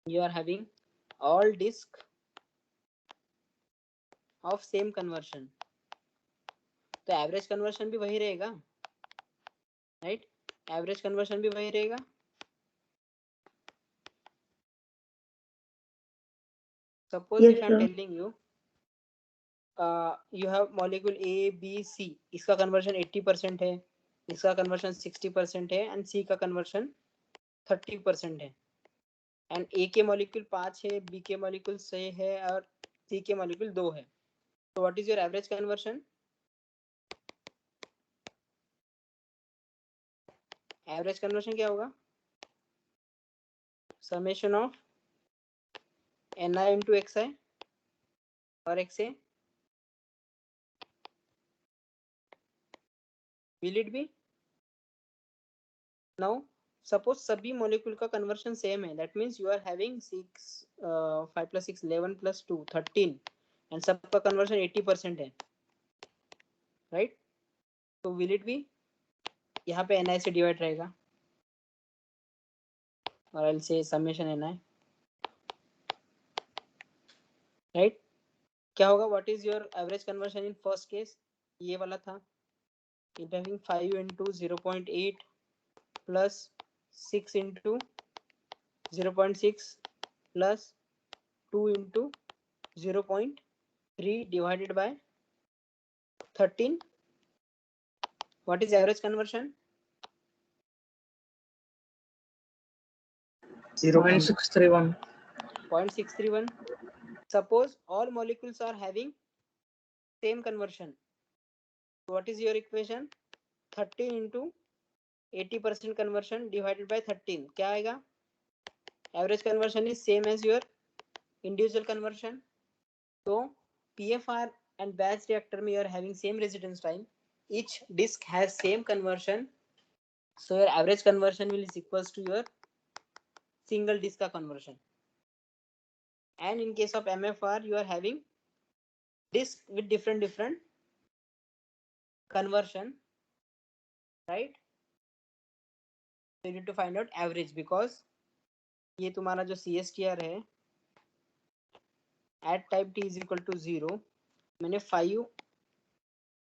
You are having all disk of same conversion, तो average conversion भी वही रहेगा, राइट? एवरेज कन्वर्शन भी वही रहेगा. Suppose Yes, if I am sir. telling you you have molecule A, B, C, इसका conversion 80% है, इसका कन्वर्शन 60% है, एंड C का कन्वर्शन 30% है, एंड A के मॉलिक्यूल 5 है, B के मॉलिक्यूल 6 है और C के मॉलिक्यूल 2 है, तो what is your average conversion? Average conversion क्या होगा? Summation of Ni into Xi or Xa. Will it be? Now suppose सभी मॉलिक्यूल का कन्वर्शन सेम है, that means you are having 5 plus 6 11 plus 2 13 and सबका conversion 80% है, right? तो will it be? यहाँ पे Ni से डिवाइड रहेगा और I'll say summation Ni, right? क्या होगा? What is your average conversion in first case? ये वाला था, it having 5 into 0.8 plus 6 into 0.6 plus 2 into 0.3 divided by 13. What is average conversion? 0.631. 0.631. Suppose all molecules are having same conversion. What is your equation? 13 into 80% conversion divided by 13. क्या आएगा? Average conversion is same as your individual conversion. So PFR and batch reactor में you are having same residence time. Each disk has same conversion. So your average conversion will is equals to your single disk का conversion. And in case of MFR, you are having disk with different conversion, right? So you need to find out average because ये तुम्हारा जो CSTR है at type T is equal to 0, मैंने 5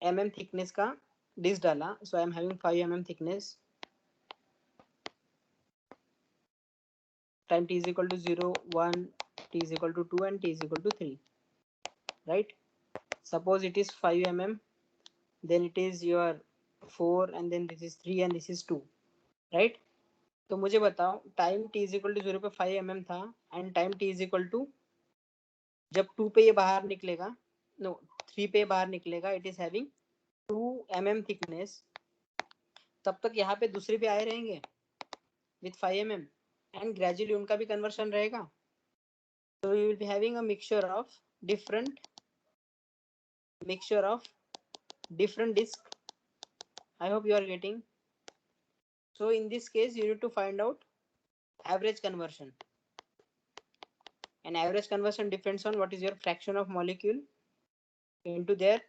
mm thickness का disk डाला, so I am having 5 mm thickness. Time T is equal to 0, 1, T is equal to 2 and T is equal to 3, right? Suppose it is 5 mm, then it is your 4 and then this is 3 and this is 2, right? तो मुझे बताओ time t is equal to 0 पे 5 mm था and time t is equal to जब 2 पे ये बाहर निकलेगा, नो 3 पे बाहर निकलेगा, it is having 2 mm thickness, तब तक यहाँ पे दूसरे पे आए रहेंगे विथ 5 mm एंड ग्रेजुअली उनका भी कन्वर्शन रहेगा, so you will be having a mixture of different disk. I hope you are getting. So in this case, you need to find out average conversion. And average conversion depends on what is your fraction of molecule into their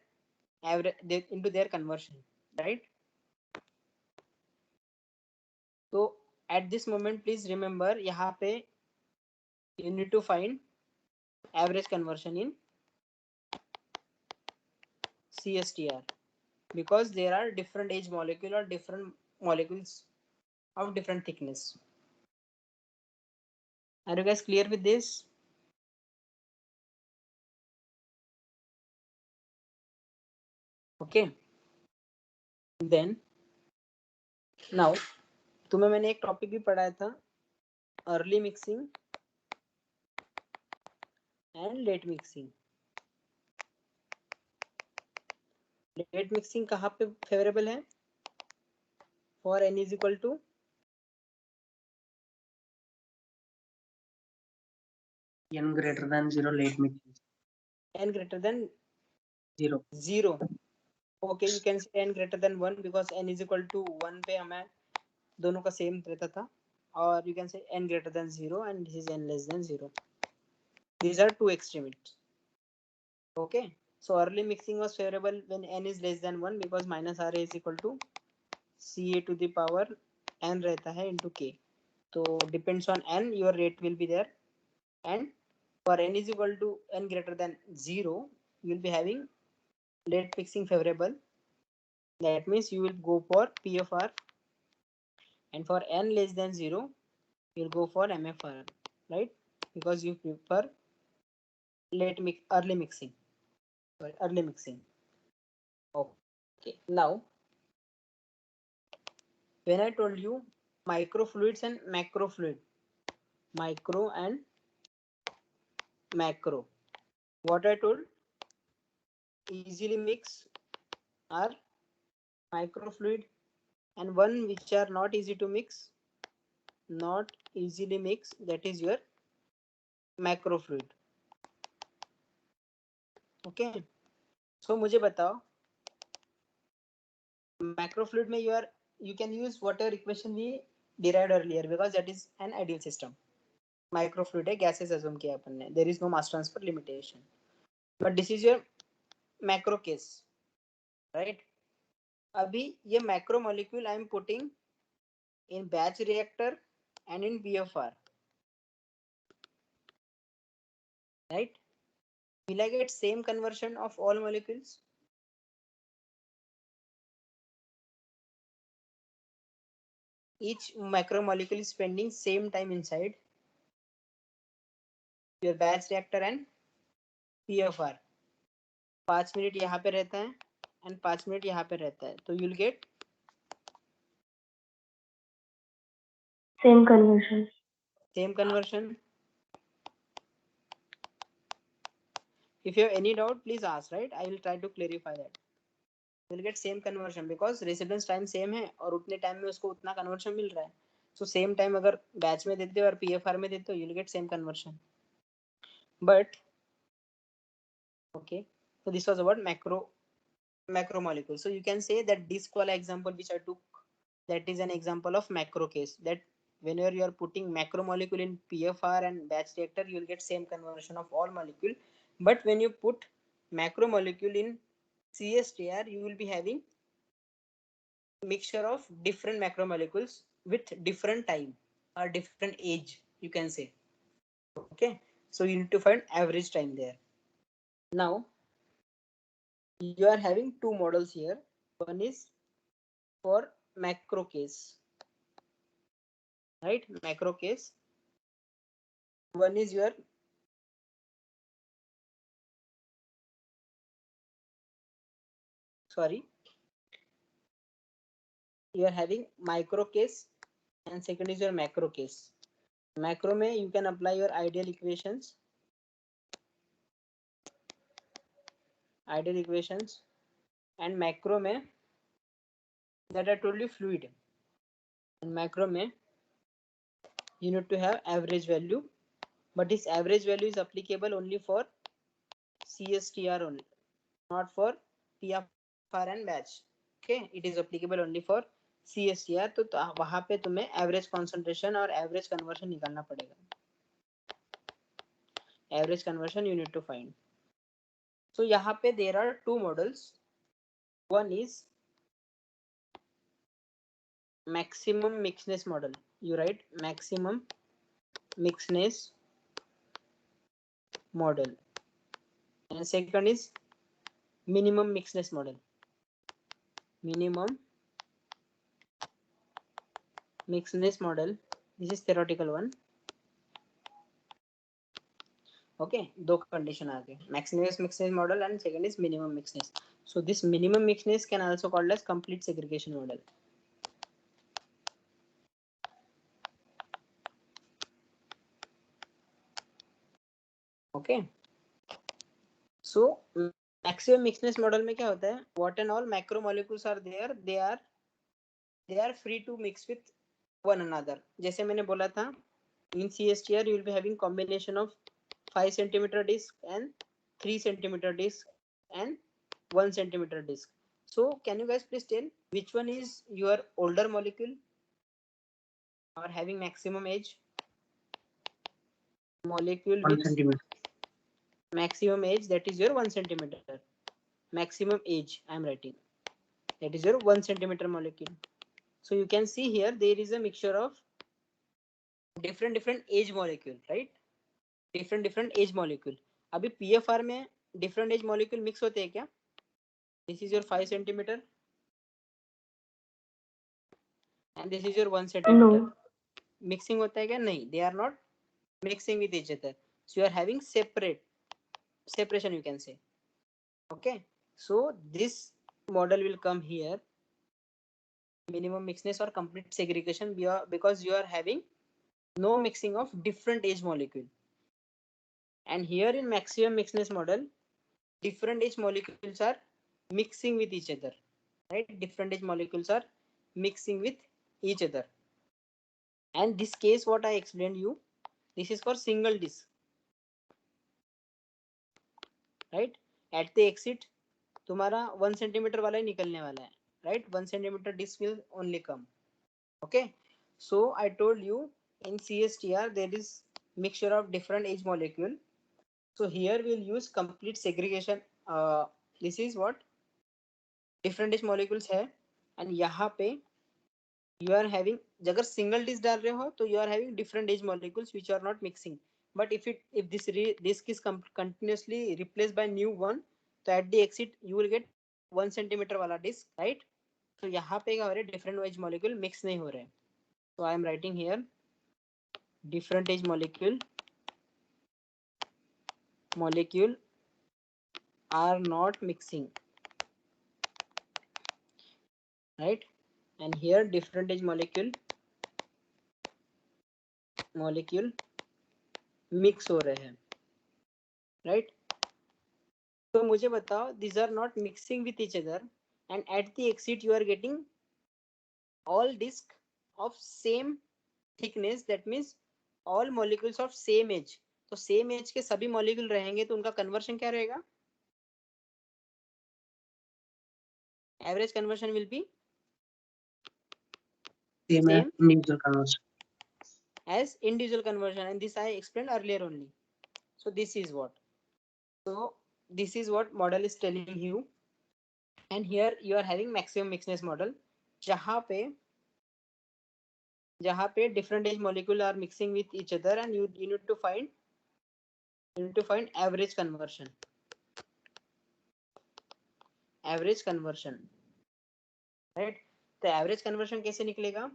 average into their conversion, right? So at this moment, please remember, यहाँ पे you need to find average conversion in CSTR because there are different age molecule or different molecules of different thickness. Are you guys clear with this? Okay. Then now तुम्हें मैंने एक topic भी पढ़ाया था early mixing and late mixing. Late mixing कहाँ पे favourable है? For n is equal to n greater than 0 late mixing. n greater than 0. Okay, you can say n greater than 1 because n is equal to 1 पे हमें दोनों का same रहता था. Or you can say n greater than 0 and this is n less than 0. These are two extremes. Okay, so early mixing was favorable when n is less than 1 because minus Ra is equal to Ca to the power n रहता है into k. So depends on n, your rate will be there. And for n is equal to n greater than 0, you will be having late mixing favorable. That means you will go for PFR. And for n less than 0, you'll go for MFR, right? Because you prefer early mixing. Early mixing. Okay. Now, when I told you microfluids and macrofluid, micro and macro, what I told, easily mix are microfluid, and one which are not easy to mix, not easily mix, that is your macrofluid. Okay. So मुझे बताओ macrofluid में you can use whatever equation we derived earlier because that is an ideal system. Microfluid है, gases assume किया अपन ने, there is no mass transfer limitation. But this is your macro case, right? अभी ये macro molecule I am putting in batch reactor and in BFR, right? Will I get same conversion of all molecules? Each macromolecule is spending same time inside your batch reactor and PFR. 5 minute यहाँ पे रहता है and 5 minute यहाँ पे रहता है, तो you'll get same conversion. Same conversion. If you have any doubt, please ask, right? I will try to clarify that. You'll get same conversion because residence time same है और उतने टाइम में उसको उतना conversion मिल रहा है. So same time अगर batch में देते हो और PFR में देते हो, you'll get same conversion. But okay, so this was about macromolecule. So you can say that this cola example which I took, that is an example of macro case, that whenever you are putting macromolecule in PFR and batch reactor, you will get same conversion of all molecule. But when you put macromolecule in CSTR, you will be having mixture of different macromolecules with different time or different age, you can say. Okay, so you need to find average time there. Now you are having two models here. One is for macro case, right? Macro case. One is your you are having micro case and second is your macro case. Macro में you can apply your ideal equations and macro में that I told you fluid, and macro में you need to have average value, but this average value is applicable only for CSTR only, not for PFR and batch. Okay, it is applicable only for CSTR, तो वहां पे तुम्हें average concentration और average conversion निकालना पड़ेगा. Average conversion you need to find. So यहाँ पे there are two models. One is maximum mixedness model. You write maximum mixedness model, and second is minimum mixedness model. Minimum mixedness model. This is theoretical one. Okay, दो condition आ गए. Maximum mixedness model and second is minimum mixedness. So this minimum mixedness can also called as complete segregation model. Okay. So maximum mixedness model में क्या होता है? What and all macromolecules are there, they are free to mix with one another. जैसे मैंने बोला था, in CSTR you will be having combination of 5 centimeter disc and 3 centimeter disc and 1 centimeter disc. So can you guys please tell which one is your older molecule or having maximum age? Molecule 1 with centimeter. maximum age, that is your 1 centimeter. Maximum age I am writing, that is your 1 centimeter molecule. So you can see here there is a mixture of different age molecule, right? Different age molecule. अभी PFR में different age molecule mix होते हैं क्या? This is your 5 centimeter and this is your 1 centimeter. No. Mixing होता है क्या? नहीं, they are not mixing with each other. So you are having separation, you can say. Okay, so this model will come here, minimum mixedness or complete segregation, because you are having no mixing of different age molecule. And here in maximum mixedness model, different age molecules are mixing with each other, right? Different age molecules are mixing with each other. And this case what I explained you, this is for single disc, right? At the exit तुम्हारा 1 centimeter वाला ही निकलने वाला है, right? 1 centimeter disc will only come. Okay, so I told you in CSTR there is mixture of different age molecule. So here we'll use complete segregation. This is what different age molecules है, and यहाँ पे you are having, अगर single disc डाल रहे हो तो you are having different age molecules which are not mixing. But if this disc is continuously replaced by new one, तो at the exit you will get 1 centimeter वाला disc, right? तो यहाँ पे क्या हो रहा है, different age molecule mix नहीं हो रहे हैं. So I am writing here different age molecule are not mixing, right? And here different age molecule mix हो रहे हैं, right? तो मुझे बताओ, these are not mixing with each other, and at the exit you are getting all disc of same thickness, that means all molecules of same age. तो same age के सभी molecule रहेंगे तो उनका conversion क्या रहेगा? Average conversion will be Same as same individual conversion. as individual conversion, and this I explained earlier only. So this is what. So this is what model is telling you, and here you are having maximum mixedness model, जहाँ पे different age molecule are mixing with each other, and you need to find average conversion. Average conversion, right? तो average conversion कैसे निकलेगा?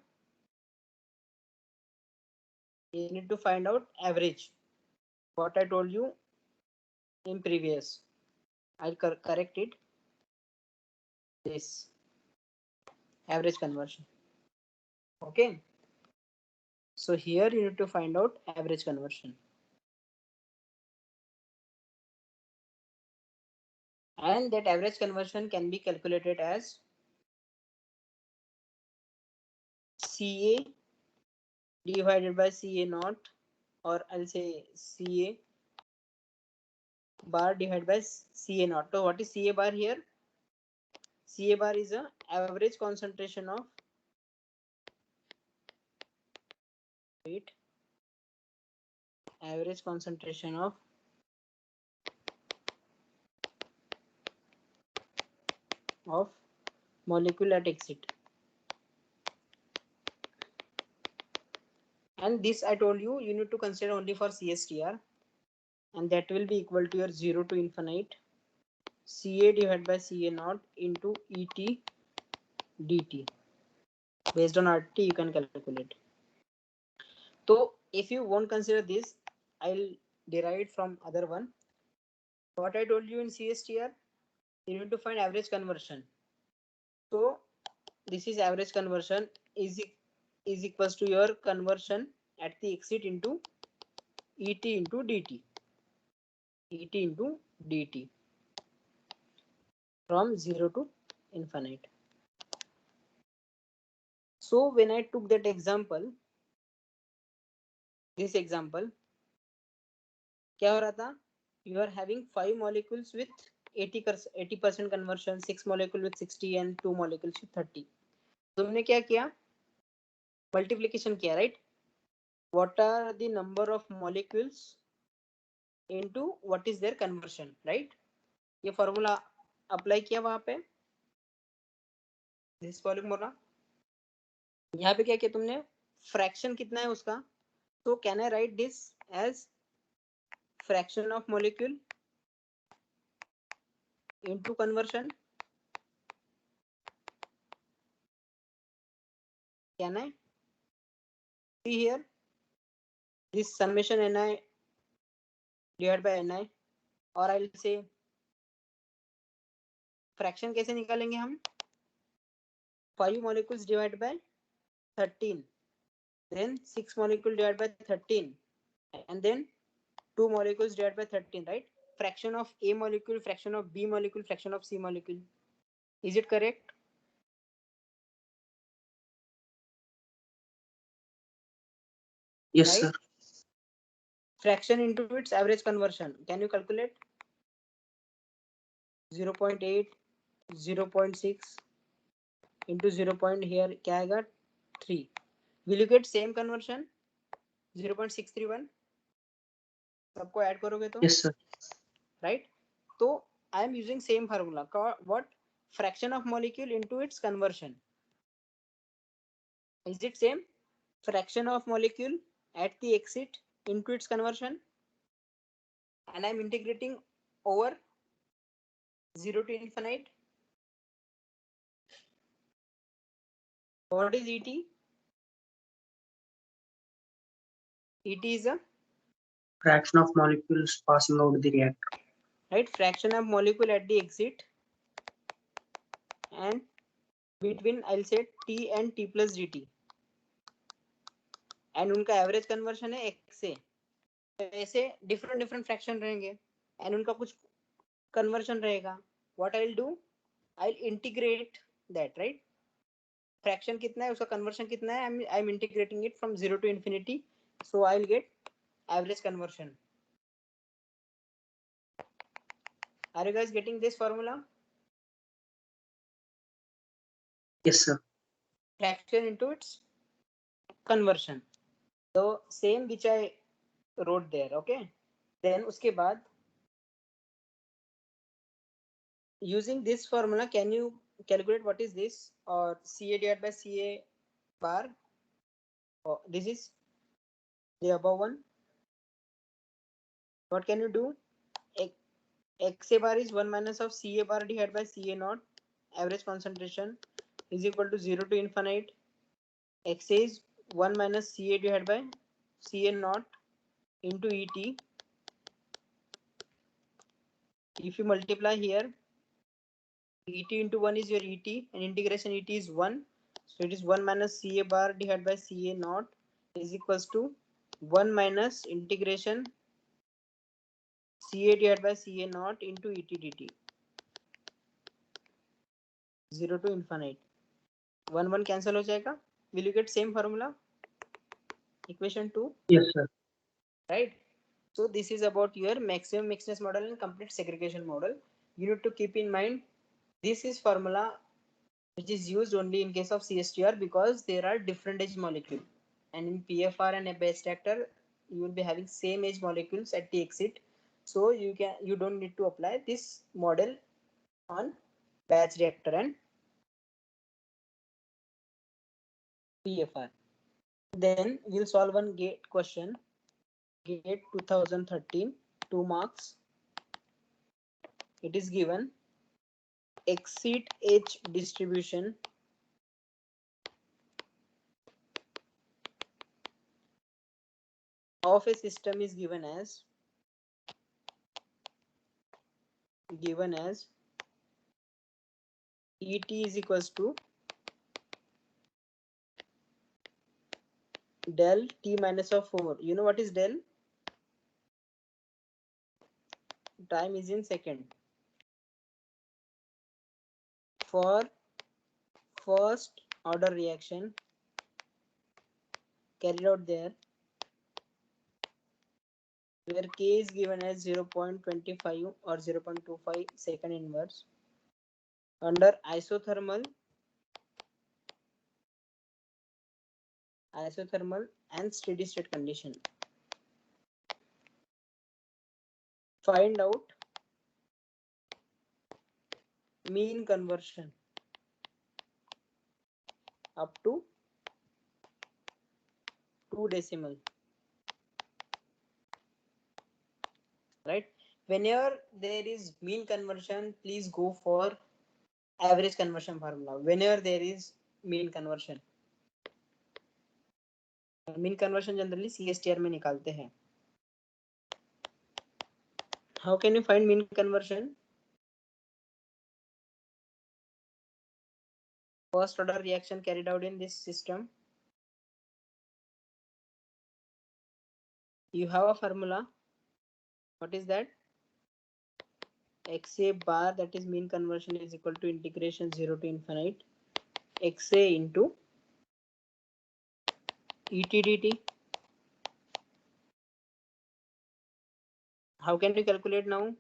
You need to find out average. What I told you in previous, I'll correct it. This average conversion. Okay. So here you need to find out average conversion. And that average conversion can be calculated as CA divided by CA naught, or I'll say CA bar divided by CA naught. So what is CA bar here? CA bar is a average concentration of Wait. Average concentration of molecule at exit. And this I told you need to consider only for CSTR, and that will be equal to your 0 to infinite Ca divided by Ca naught into Et dt. Based on RT you can calculate. So if you won't consider this, I'll derive it from other one. What I told you in CSTR, you need to find average conversion. So this is average conversion is equals to your conversion at the exit into Et into dt. Et into dt from 0 to infinite. So when I took that example, this example, क्या हो रहा था? You are having 5 molecules with 80% conversion, 6 molecules with 60 and 2 molecules with 30. तुमने क्या किया? Multiplication किया, right? What are the number of molecules into what is their conversion, right? ये formula apply किया वहां पे. This formula. यहाँ पे क्या किया तुमने? Fraction कितना है उसका? So can I write this as fraction of molecule into conversion? Can I see here this summation Ni divided by Ni, or I'll say fraction कैसे निकालेंगे हम? 5 molecules divided by 13, then 6 molecules divided by 13, and then 2 molecules divided by 13, right? Fraction of A molecule, fraction of B molecule, fraction of C molecule. Is it correct? Yes, Right? sir. Fraction into its average conversion. Can you calculate? 0.8, 0.6 into 0. Here क्या आएगा? 3. Will you get same conversion? 0.631. सबको add करोगे तो? Yes, sir. Right? So I am using same formula. What? Fraction of molecule into its conversion. Is it same? Fraction of molecule at the exit into its conversion, and I'm integrating over 0 to infinite. What is Et? Et is a Fraction of molecules passing out the reactor. right fraction of molecule at the exit, and between I'll say T and T plus dt, and उनका average conversion है x से. ऐसे different fraction रहेंगे and उनका कुछ conversion रहेगा. What I will do? I will integrate that, right? Fraction कितना है, उसका कन्वर्शन कितना है, I am integrating it from 0 to infinity, so I will get average conversion. Are you guys getting this formula? Yes, sir. Fraction into its conversion. So same which I wrote there, okay? Then उसके बाद using this formula, can you calculate what is this? Or Ca divided by Ca bar. Oh, this is the above one. What can you do? Xa bar is 1 minus of Ca bar divided by Ca naught. Average concentration is equal to 0 to infinite. Xa is 1 minus Ca divided by Ca naught into Et. If you multiply here, Et into 1 is your Et, and integration Et is 1. So it is 1 minus Ca bar divided by Ca naught is equals to 1 minus integration Ca divided by Ca naught into Et dt. 0 to infinite. 1 1 cancel हो जाएगा. Will you get same formula? Equation 2. Yes, sir. Right? So this is about your maximum mixedness model and complete segregation model. You need to keep in mind this is formula which is used only in case of CSTR because there are different age molecule. and in PFR and a batch reactor you will be having same age molecules at the exit, so you don't need to apply this model on batch reactor and PFR. Then we'll solve one GATE question, GATE 2013, 2 marks. It is given exit age distribution of a system is given as ET is equals to del T minus of 4. You know what is del? Time is in second. For first order reaction carried out there, where K is given as 0.25 or 0.25 second inverse, under isothermal and steady state condition, find out mean conversion up to 2 decimal, right? Whenever there is mean conversion, please go for average conversion formula. Whenever there is mean conversion generally CSTR में निकालते हैं. How can you find mean conversion? First order reaction carried out in this system, you have a formula. What is that? XA bar, that is mean conversion, is equal to integration 0 to infinite XA into ET dt. How can you calculate now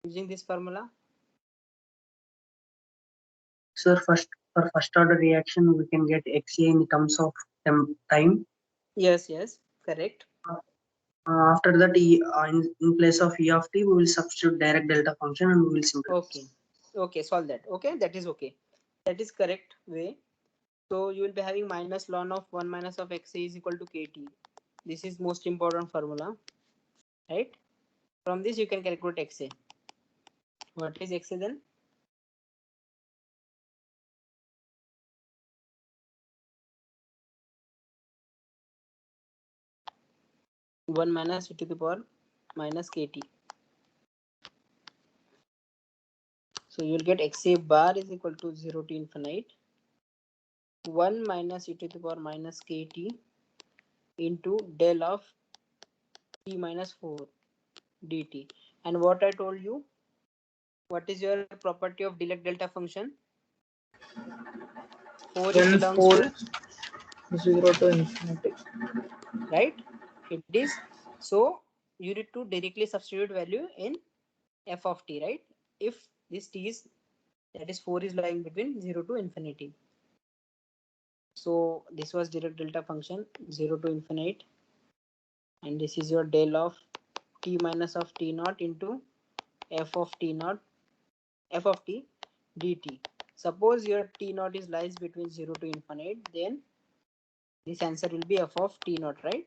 using this formula? Sir, for first order reaction, we can get XA in terms of time. Yes, correct. After that, in place of E of t, we will substitute direct delta function and we will simplify. Okay, solve that. Okay, that is okay. That is correct way. So you will be having minus ln of 1 minus of XA is equal to KT. This is most important formula, right? From this you can calculate XA. What is XA then? One minus e to the power minus KT. So you will get XA bar is equal to 0 to infinite 1 minus e to the power minus KT into del of T minus 4 dt. And what I told you, what is your property of Dirac delta function? 4 is When belongs 4 to 0 to infinity, right? It is. So you need to directly substitute value in f of t, right? If this t is, that is 4 is lying between 0 to infinity. So this was Dirac delta function 0 to infinite, and this is your del of t minus of t naught into f of t naught, f of t dt. Suppose your t naught is lies between 0 to infinite, then this answer will be f of t naught, right?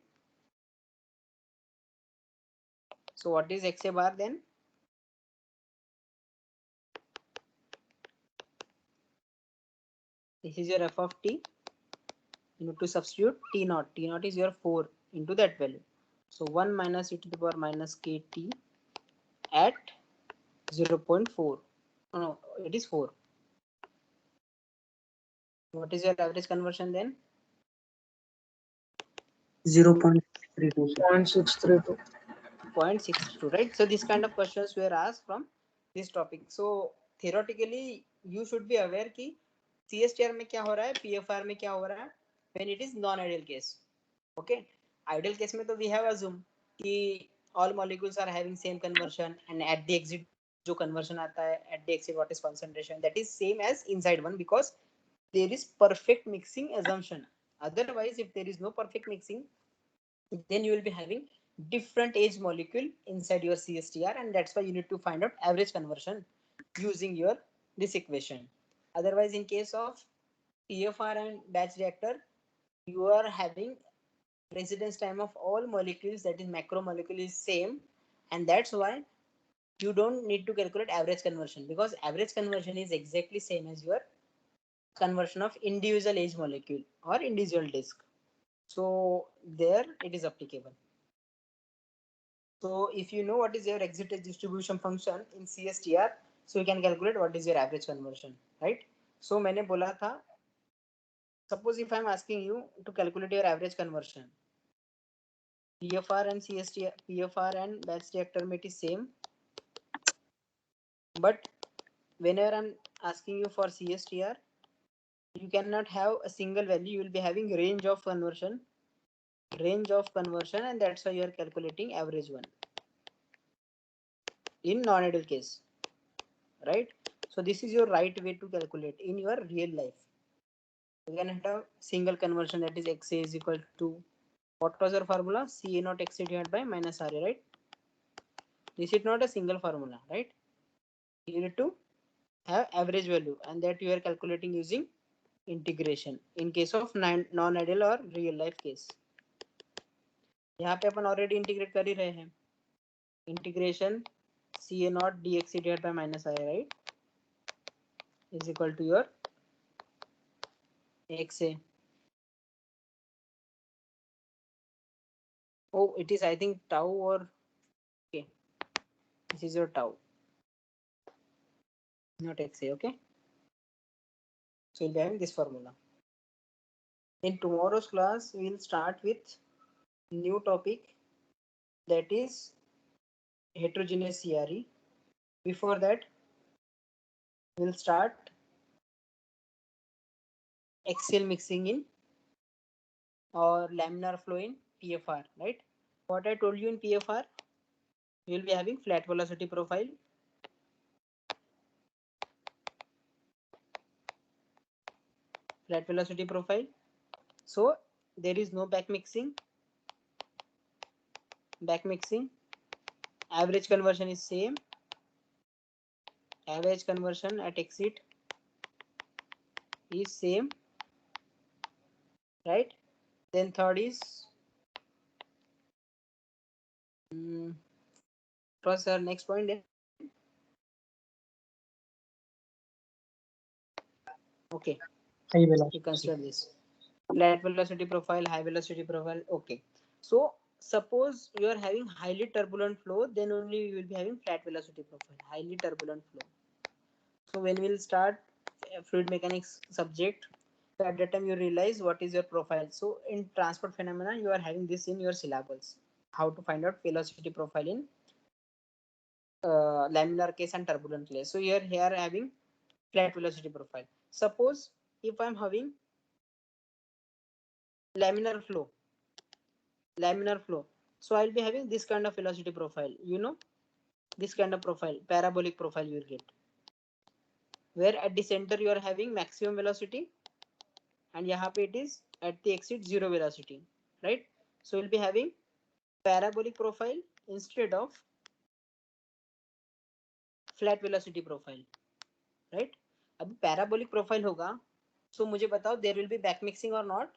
So what is XA bar then? This is your f of t. You need to substitute t naught. T naught is your 4 into that value. So 1 minus e to the power minus kt at 0.4. No, it is 4. What is your average conversion then? 0.32. 0.632. 0.62, right? So this kind of questions were asked from this topic. So theoretically you should be aware कि CSTR में क्या हो रहा है, PFR में क्या हो रहा है, when it is non-ideal case. Okay, ideal case में तो we have assumed कि all molecules are having same conversion and at the exit जो conversion आता है at the exit what is concentration, that is same as inside one because there is perfect mixing assumption. Otherwise, if there is no perfect mixing, then you will be having different age molecule inside your CSTR, and that's why you need to find out average conversion using your this equation. Otherwise, in case of PFR and batch reactor, you are having residence time of all molecules, that is macromolecule, is same, and that's why you don't need to calculate average conversion, because average conversion is exactly same as your conversion of individual age molecule or individual disk. So there it is applicable. So if you know what is your exit distribution function in CSTR, so you can calculate what is your average conversion, right? So मैंने बोला था, suppose if I am asking you to calculate your average conversion, PFR and CSTR, PFR and batch reactor mate is same, but whenever I'm asking you for CSTR, you cannot have a single value, you will be having range of conversion, and that's why you are calculating average one in non-ideal case, right? So this is your right way to calculate in your real life. You can have single conversion, that is XA is equal to, what was your formula? CA not XA divided by minus RA, right? This is not a single formula, right? You need to have average value, and that you are calculating using integration in case of non-ideal or real life case. यहाँ पे अपन already integrate कर ही रहे हैं. Integration CA naught DXA divided by minus I, right, is equal to your XA. Oh, it is, I think, tau, or okay, this is your tau, not XA. Okay, so we'll be having this formula. In tomorrow's class, we'll start with new topic, that is heterogeneous CRE. Before that, we'll start axial mixing in or laminar flow in PFR, right? What I told you in PFR, you will be having flat velocity profile, so there is no back mixing, average conversion is same, average conversion at exit is same, right? Then third is what's our next point then? Okay, High you velocity. consider this flat velocity profile, high velocity profile. Okay, so suppose you are having highly turbulent flow, then only you will be having flat velocity profile, highly turbulent flow. So when we'll start fluid mechanics subject, so at that time you realize what is your profile. So in transport phenomena, you are having this in your syllables, how to find out velocity profile in laminar case and turbulent case. So here having flat velocity profile. Suppose if I'm having laminar flow, so I'll be having this kind of velocity profile, you know, this kind of profile, parabolic profile you will get, where at the center you are having maximum velocity, and यहाँ पे it is at the exit zero velocity, right? So we'll be having parabolic profile instead of flat velocity profile, right? अब parabolic profile होगा, so मुझे बताओ there will be back mixing or not?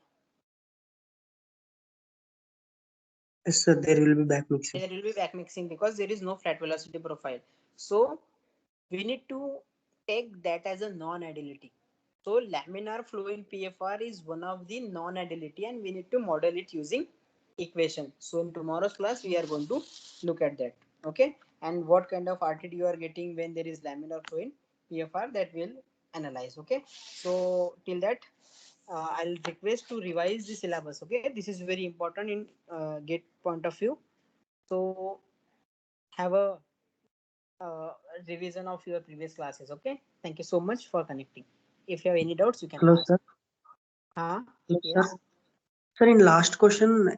Yes, sir, there will be back mixing. There will be back mixing because there is no flat velocity profile. So we need to take that as a non-ideality. So laminar flow in PFR is one of the non-ideality, and we need to model it using equation. So in tomorrow's class, we are going to look at that. Okay, and what kind of RTD you are getting when there is laminar flow in PFR, that will analyze. Okay, so till that, I'll request to revise the syllabus. Okay, this is very important in GATE point of view. So have a revision of your previous classes. Okay, thank you so much for connecting. If you have any doubts, you can Hello, ask. sir. Huh? Hello, Yes. sir. Sir, in last question,